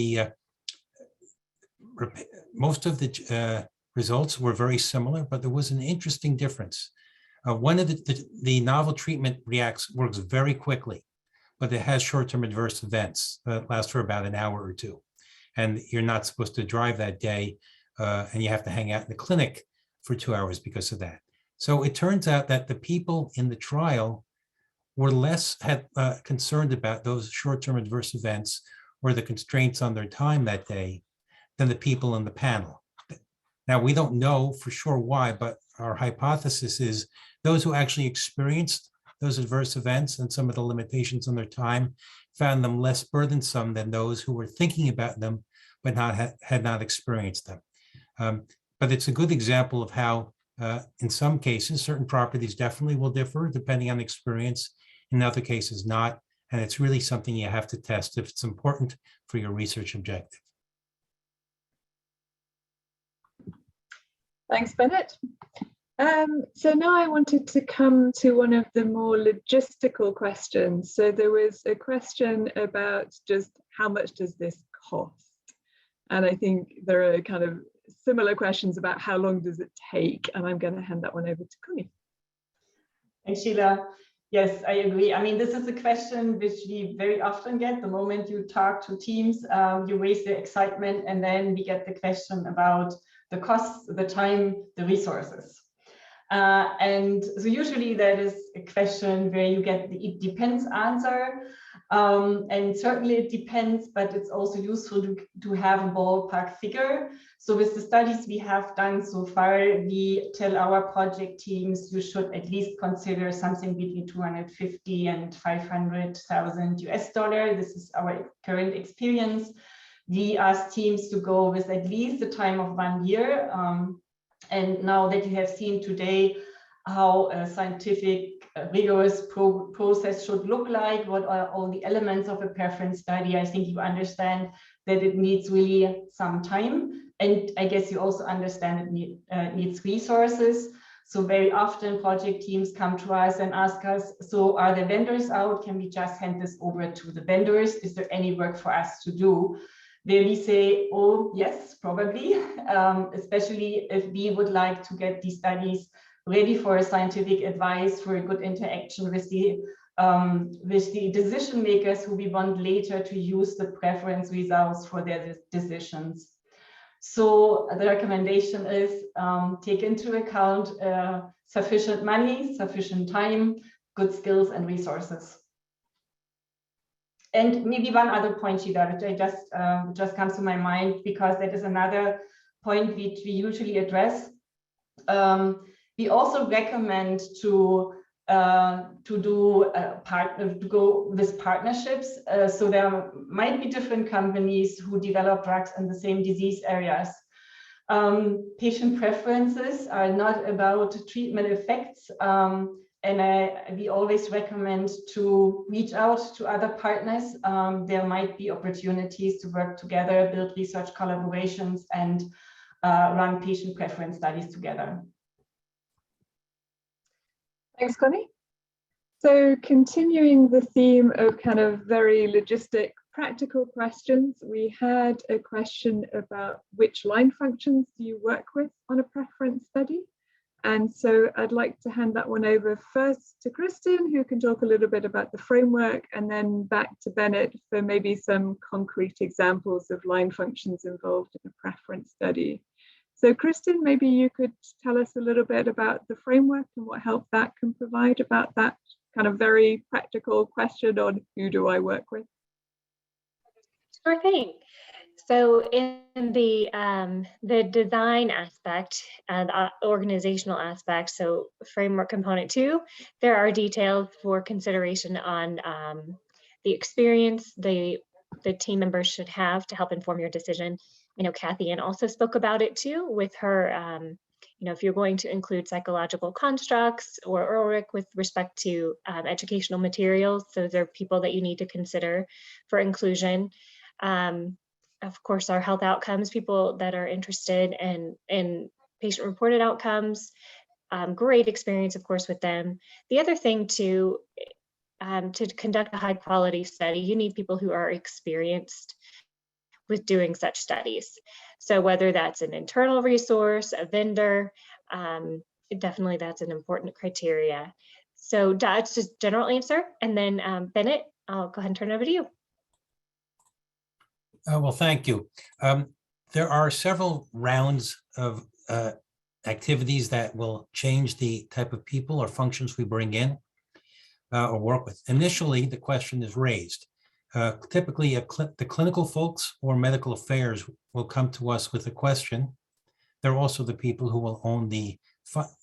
most of the results were very similar, but there was an interesting difference. One of the novel treatment works very quickly, but it has short-term adverse events that last for about an hour or two. And you're not supposed to drive that day, and you have to hang out in the clinic for 2 hours because of that. So it turns out that the people in the trial were less concerned about those short-term adverse events or the constraints on their time that day than the people in the panel. Now, we don't know for sure why, but our hypothesis is those who actually experienced those adverse events and some of the limitations on their time found them less burdensome than those who were thinking about them but had not experienced them. But it's a good example of how in some cases, certain properties definitely will differ depending on experience, in other cases not, and it's really something you have to test if it's important for your research objective. Thanks, Bennett. So now I wanted to come to one of the more logistical questions. So there was a question about just how much does this cost? And I think there are kind of similar questions about how long does it take? And I'm going to hand that one over to Connie. Thanks, Sheila. Yes, I agree. I mean, this is a question which we very often get. The moment you talk to teams, you raise the excitement, and then we get the question about the costs, the time, the resources. And so usually that is a question where you get the "it depends" answer. And certainly it depends, but it's also useful to have a ballpark figure. So with the studies we have done so far, we tell our project teams you should at least consider something between 250 and 500,000 US dollar. This is our current experience. We ask teams to go with at least a time of 1 year. And now that you have seen today how a scientific rigorous process should look like, what are all the elements of a preference study, I think you understand that it needs really some time. And I guess you also understand it needs resources. So very often project teams come to us and ask us, so are the vendors out? Can we just hand this over to the vendors? Is there any work for us to do? Where we say, oh, yes, probably, especially if we would like to get these studies ready for scientific advice, for a good interaction with the decision makers who we want later to use the preference results for their decisions. So the recommendation is take into account sufficient money, sufficient time, good skills and resources. And maybe one other point, Hida, which I just comes to my mind, because that is another point which we usually address. We also recommend to go with partnerships. So there might be different companies who develop drugs in the same disease areas. Patient preferences are not about treatment effects. We always recommend to reach out to other partners. There might be opportunities to work together, build research collaborations, and run patient preference studies together. Thanks, Connie. So continuing the theme of kind of very logistic, practical questions, we had a question about which line functions do you work with on a preference study? And so I'd like to hand that one over first to Kristen, who can talk a little bit about the framework, and then back to Bennett for maybe some concrete examples of line functions involved in a preference study. So Kristen, maybe you could tell us a little bit about the framework and what help that can provide about that kind of very practical question on who do I work with? Sure thing. So in the design aspect and organizational aspect, so framework component 2, there are details for consideration on the experience the team members should have to help inform your decision. I know Kathy Ann also spoke about it too with her, if you're going to include psychological constructs or with respect to educational materials, those are people that you need to consider for inclusion. Of course, our health outcomes, people that are interested in patient-reported outcomes, great experience, of course, with them. The other thing to conduct a high-quality study, you need people who are experienced with doing such studies. So whether that's an internal resource, a vendor, definitely that's an important criteria. So that's just a general answer. And then Bennett, I'll go ahead and turn it over to you. Well, thank you. There are several rounds of activities that will change the type of people or functions we bring in or work with. Initially, the question is raised. Typically, the clinical folks or medical affairs will come to us with a question. They're also the people who will own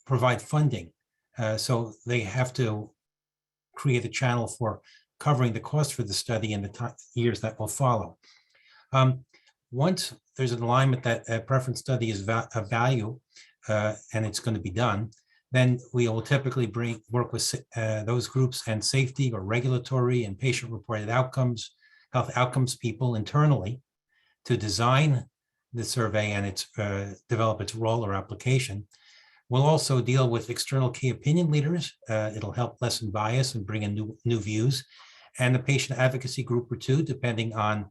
provide funding. So they have to create a channel for covering the cost for the study in the years that will follow. Once there's an alignment that a preference study is of value and it's going to be done, then we will typically work with those groups and safety or regulatory and patient-reported outcomes, health outcomes people internally to design the survey and develop its role or application. We'll also deal with external key opinion leaders. It'll help lessen bias and bring in new views, and the patient advocacy group or two, depending on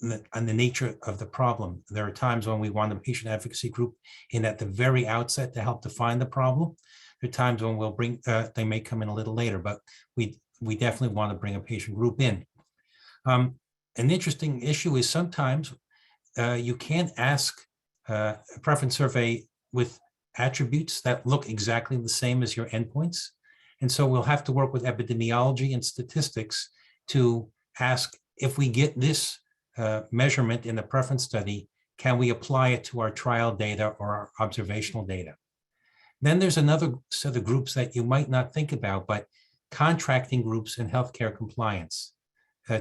the nature of the problem. There are times when we want a patient advocacy group in at the very outset to help define the problem. There are times when we'll they may come in a little later, but we definitely want to bring a patient group in. An interesting issue is sometimes you can't ask a preference survey with attributes that look exactly the same as your endpoints. And so we'll have to work with epidemiology and statistics to ask, if we get this measurement in the preference study, can we apply it to our trial data or our observational data? Then there's another set of groups that you might not think about, but contracting groups in healthcare compliance.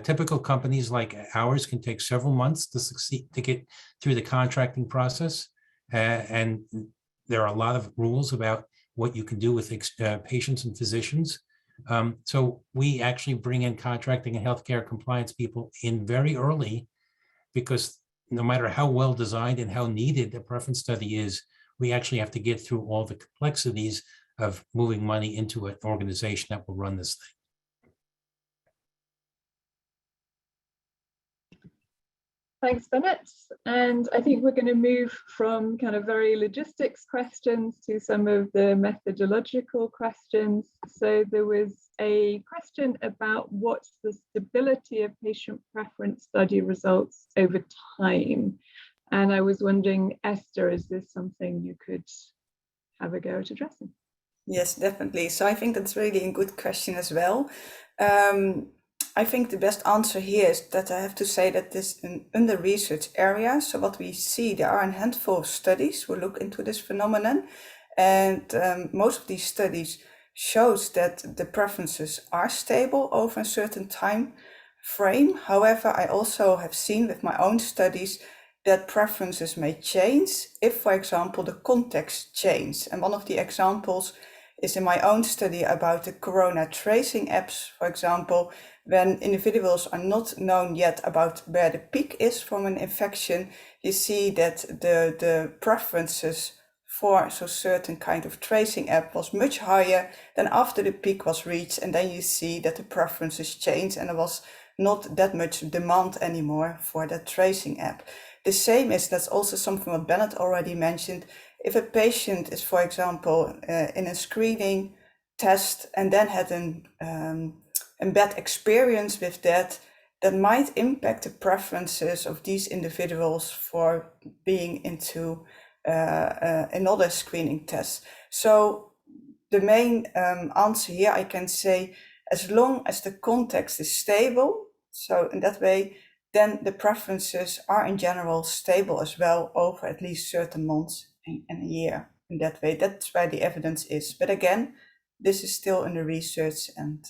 Typical companies like ours can take several months to get through the contracting process. And there are a lot of rules about what you can do with patients and physicians. So we actually bring in contracting and healthcare compliance people in very early, because no matter how well designed and how needed a preference study is, we actually have to get through all the complexities of moving money into an organization that will run this thing. Thanks, Bennett. And I think we're going to move from kind of very logistics questions to some of the methodological questions. So there was a question about what's the stability of patient preference study results over time. And I was wondering, Esther, is this something you could have a go at addressing? Yes, definitely. So I think that's really a good question as well. I think the best answer here is that I have to say that this is an under-researched area. So what we see, there are a handful of studies who look into this phenomenon. And most of these studies shows that the preferences are stable over a certain time frame. However, I also have seen with my own studies that preferences may change if, for example, the context change. And one of the examples is in my own study about the corona tracing apps, for example, when individuals are not known yet about where the peak is from an infection, you see that the preferences for so certain kind of tracing app was much higher than after the peak was reached. And then you see that the preferences change and there was not that much demand anymore for that tracing app. The same is, that's also something what Bennett already mentioned, if a patient is, for example, in a screening test and then had a bad experience with that, that might impact the preferences of these individuals for being into another screening test. So the main answer here, I can say, as long as the context is stable, so in that way, then the preferences are in general stable as well over at least certain months and a year. In that way, that's where the evidence is. But again, this is still in the research and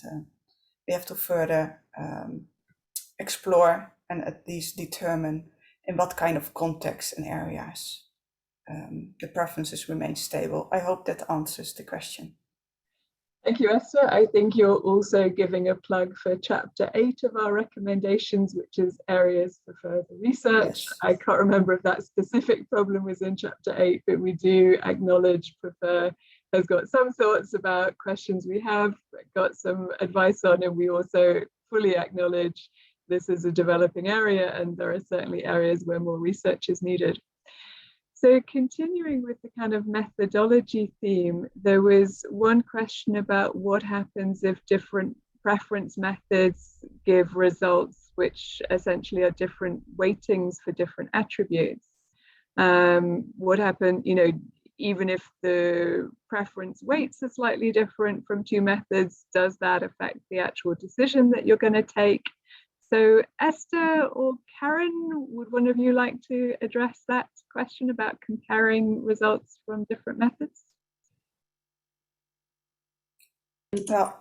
we have to further explore and at least determine in what kind of context and areas the preferences remain stable. I hope that answers the question. Thank you, Esther. I think you're also giving a plug for Chapter 8 of our recommendations, which is areas for further research. Yes. I can't remember if that specific problem was in Chapter 8, but we do acknowledge Prefer has got some thoughts about questions we have, got some advice on, and we also fully acknowledge this is a developing area and there are certainly areas where more research is needed. So continuing with the kind of methodology theme, there was one question about what happens if different preference methods give results which essentially are different weightings for different attributes. What happened, even if the preference weights are slightly different from two methods, does that affect the actual decision that you're going to take? So Esther or Karen, would one of you like to address that question about comparing results from different methods? Well,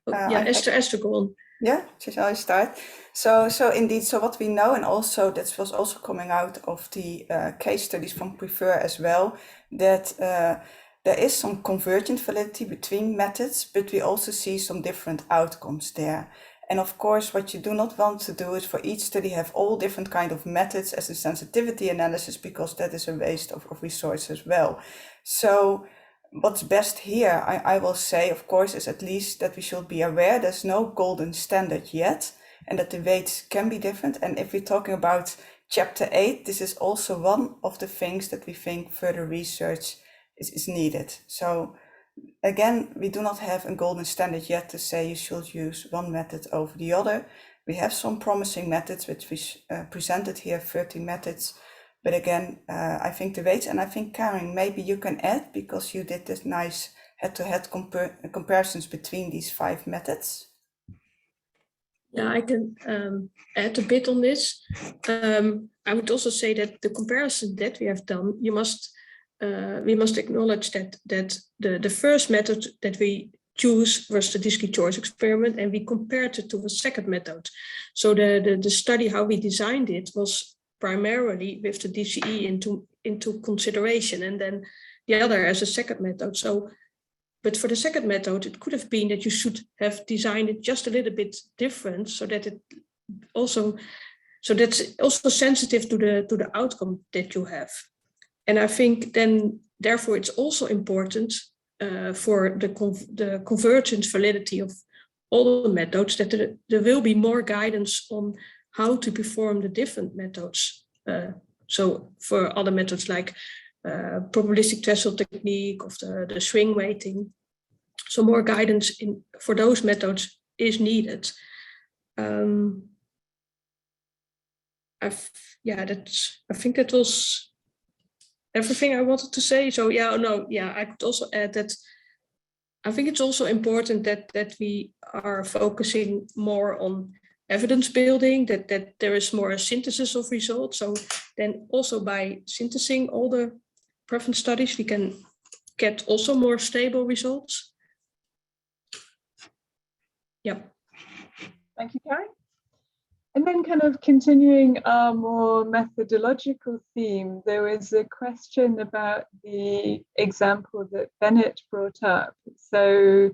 Esther, go on. Yeah, shall I start? So indeed, so what we know, and also that was also coming out of the case studies from Prefer as well, that there is some convergent validity between methods, but we also see some different outcomes there. And of course, what you do not want to do is for each study have all different kind of methods as a sensitivity analysis, because that is a waste of resources as well. So what's best here, I will say, of course, is at least that we should be aware there's no golden standard yet, and that the weights can be different. And if we're talking about Chapter 8, this is also one of the things that we think further research is needed. So again, we do not have a golden standard yet to say you should use one method over the other. We have some promising methods, which we presented here, 13 methods. But again, I think the weights, and I think Karen, maybe you can add, because you did this nice head-to-head comparisons between these 5 methods. Yeah, I can add a bit on this. I would also say that the comparison that we have done, we must acknowledge that the first method that we choose was the discrete choice experiment, and we compared it to a second method. So the study, how we designed it, was primarily with the DCE into consideration, and then the other as a second method. So, but for the second method, it could have been that you should have designed it just a little bit different, so that it also, so that's also sensitive to the outcome that you have. And I think then, therefore, it's also important for the convergent validity of all the methods that there will be more guidance on how to perform the different methods. So for other methods like probabilistic threshold technique of the swing weighting, so more guidance for those methods is needed. I think that was everything I wanted to say. So I could also add that I think it's also important that we are focusing more on evidence building, that there is more a synthesis of results. So then also by synthesizing all the preference studies, we can get also more stable results. Yep. Thank you, Karen. And then kind of continuing our more methodological theme, there was a question about the example that Bennett brought up. So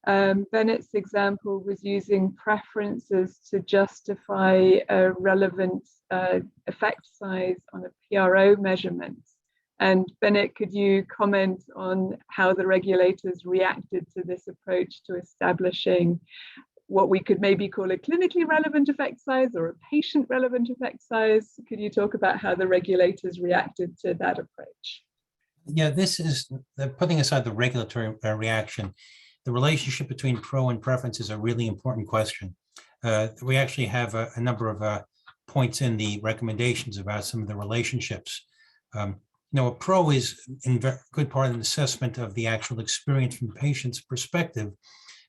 Bennett's example was using preferences to justify a relevant effect size on a PRO measurement. And Bennett, could you comment on how the regulators reacted to this approach to establishing what we could maybe call a clinically relevant effect size or a patient relevant effect size? Could you talk about how the regulators reacted to that approach? Yeah, this is putting aside the regulatory reaction. The relationship between pro and preference is a really important question. We actually have a number of points in the recommendations about some of the relationships. A pro is in good part an assessment of the actual experience from the patient's perspective.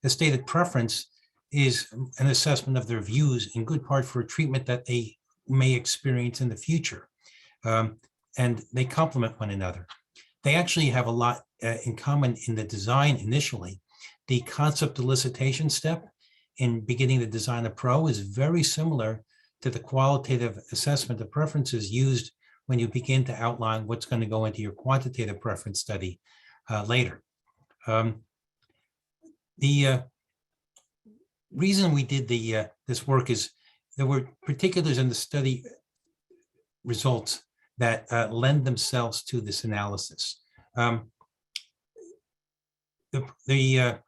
A stated preference is an assessment of their views in good part for a treatment that they may experience in the future. And they complement one another. They actually have a lot in common in the design initially. The concept elicitation step in beginning the design of pro is very similar to the qualitative assessment of preferences used when you begin to outline what's going to go into your quantitative preference study later. The reason we did this work is there were particulars in the study results that lend themselves to this analysis. The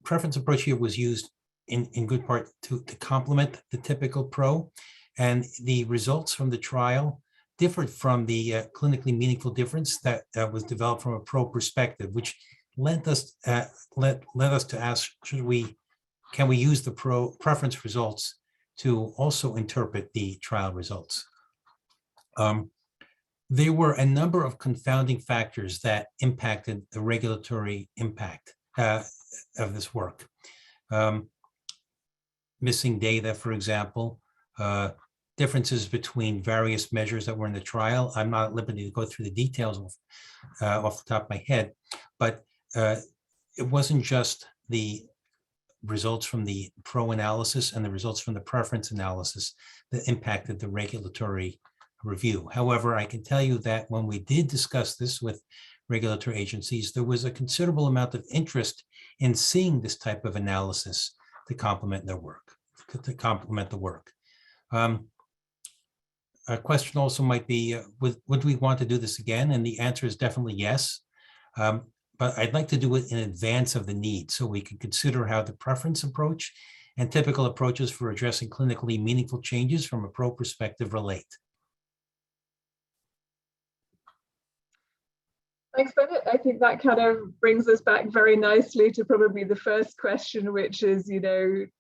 preference approach here was used in good part to complement the typical pro, and the results from the trial differed from the clinically meaningful difference that was developed from a pro perspective, which led us to ask, can we use the pro preference results to also interpret the trial results? There were a number of confounding factors that impacted the regulatory impact of this work. Missing data, for example, differences between various measures that were in the trial. I'm not at liberty to go through the details off the top of my head, but it wasn't just the results from the pro analysis and the results from the preference analysis that impacted the regulatory review. However, I can tell you that when we did discuss this with regulatory agencies, there was a considerable amount of interest in seeing this type of analysis to complement their work, to complement the work. A question also might be, would we want to do this again? And the answer is definitely yes. But I'd like to do it in advance of the need so we can consider how the preference approach and typical approaches for addressing clinically meaningful changes from a pro perspective relate. Thanks, Bennett. I think that kind of brings us back very nicely to probably the first question, which is,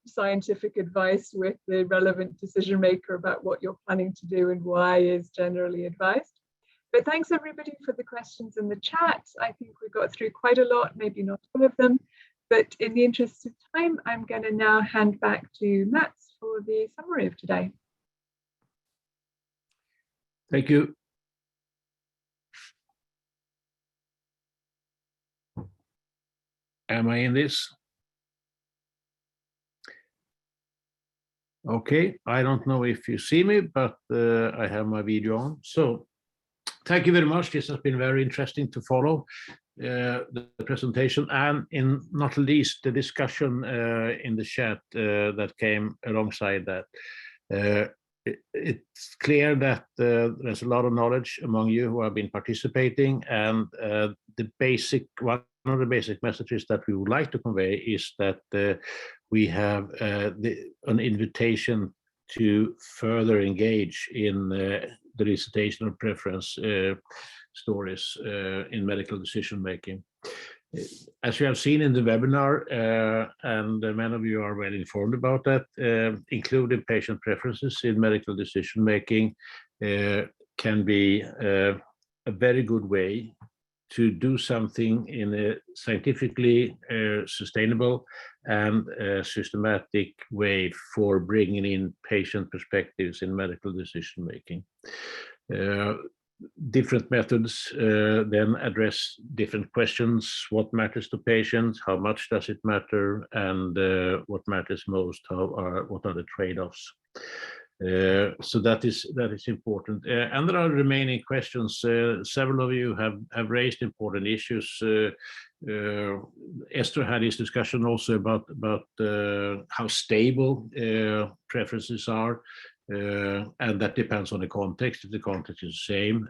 scientific advice with the relevant decision maker about what you're planning to do and why is generally advised. But thanks everybody for the questions in the chat. I think we got through quite a lot, maybe not all of them, but in the interest of time, I'm going to now hand back to Mats for the summary of today. Thank you. Am I in this? Okay, I don't know if you see me, but I have my video on. So thank you very much. This has been very interesting to follow the presentation and not least the discussion in the chat that came alongside that. It's clear that there's a lot of knowledge among you who have been participating, and one of the basic messages that we would like to convey is that we have an invitation to further engage in the elicitation of preference stories in medical decision making. As you have seen in the webinar, and many of you are well informed about that, including patient preferences in medical decision-making can be a very good way to do something in a scientifically sustainable and systematic way for bringing in patient perspectives in medical decision-making. Different methods then address different questions. What matters to patients? How much does it matter? And what matters most? What are the trade-offs? So that is important. And there are remaining questions. Several of you have raised important issues. Esther had this discussion also about how stable preferences are. And that depends on the context. If the context is the same,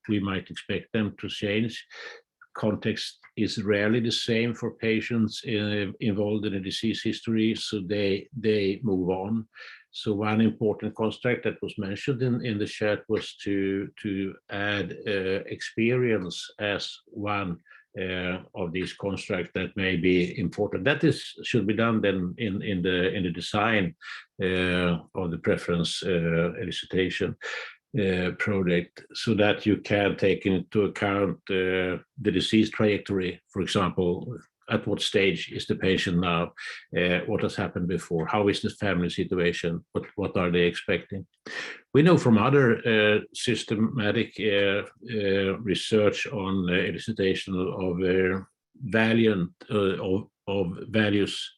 we might expect them to change. Context is rarely the same for patients involved in a disease history, so they move on. So one important construct that was mentioned in the chat was to add experience as one of these constructs that may be important. That should be done then in the design of the preference elicitation project, so that you can take into account the disease trajectory. For example, at what stage is the patient now? What has happened before? How is the family situation? What are they expecting? We know from other systematic research on elicitation of values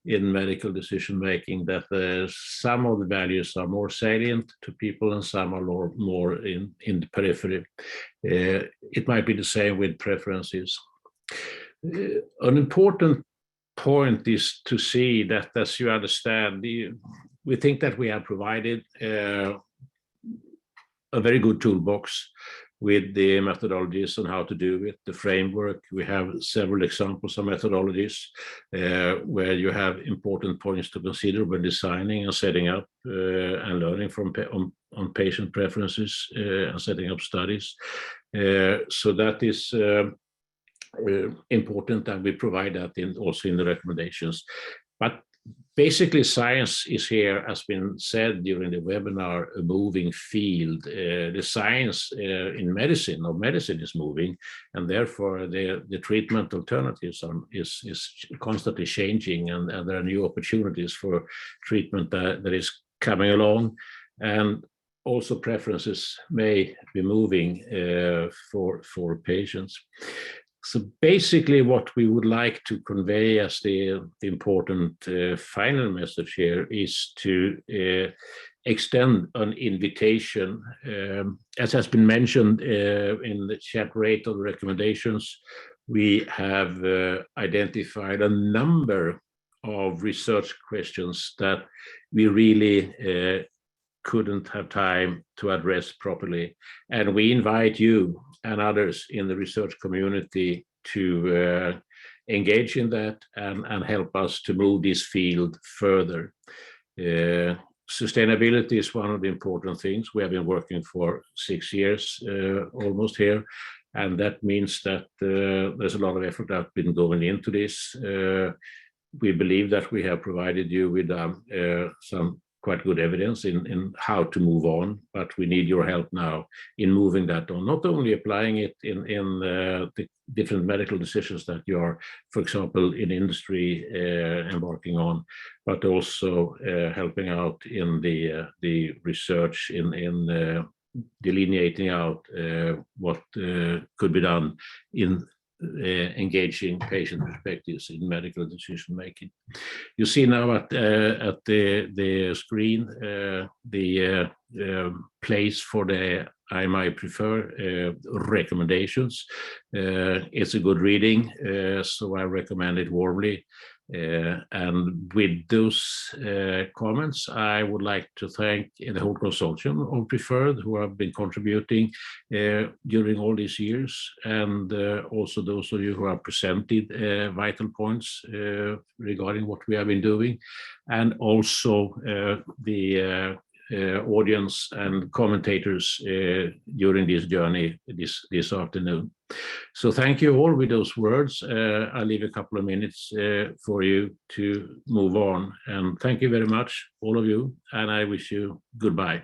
in medical decision making that some of the values are more salient to people and some are more in the periphery. It might be the same with preferences. An important point is to see that, as you understand, we think that we have provided a very good toolbox with the methodologies on how to do it, the framework. We have several examples of methodologies where you have important points to consider when designing and setting up and learning from on patient preferences and setting up studies. So that is important, and we provide that also in the recommendations. But basically, science is here, has been said during the webinar, a moving field. The science in medicine is moving, and therefore the treatment alternatives is constantly changing, and there are new opportunities for treatment that is coming along, and also preferences may be moving for patients. So basically what we would like to convey as the important final message here is to extend an invitation. As has been mentioned in the chat rate of recommendations, we have identified a number of research questions that we really couldn't have time to address properly. And we invite you and others in the research community to engage in that and help us to move this field further. Sustainability is one of the important things. We have been working for 6 years almost here, and that means that there's a lot of effort that's been going into this. We believe that we have provided you with some quite good evidence in how to move on, but we need your help now in moving that on, not only applying it in the different medical decisions that you are, for example, in industry embarking on, but also helping out in the research in delineating out what could be done in engaging patient perspectives in medical decision making. You see now at the screen the place for the I might prefer recommendations. It's a good reading, so I recommend it warmly. And with those comments, I would like to thank the whole consortium of Preferred who have been contributing during all these years, and also those of you who have presented vital points regarding what we have been doing, and also the audience and commentators during this journey this afternoon. So thank you all with those words. I'll leave a couple of minutes for you to move on. And thank you very much, all of you, and I wish you goodbye.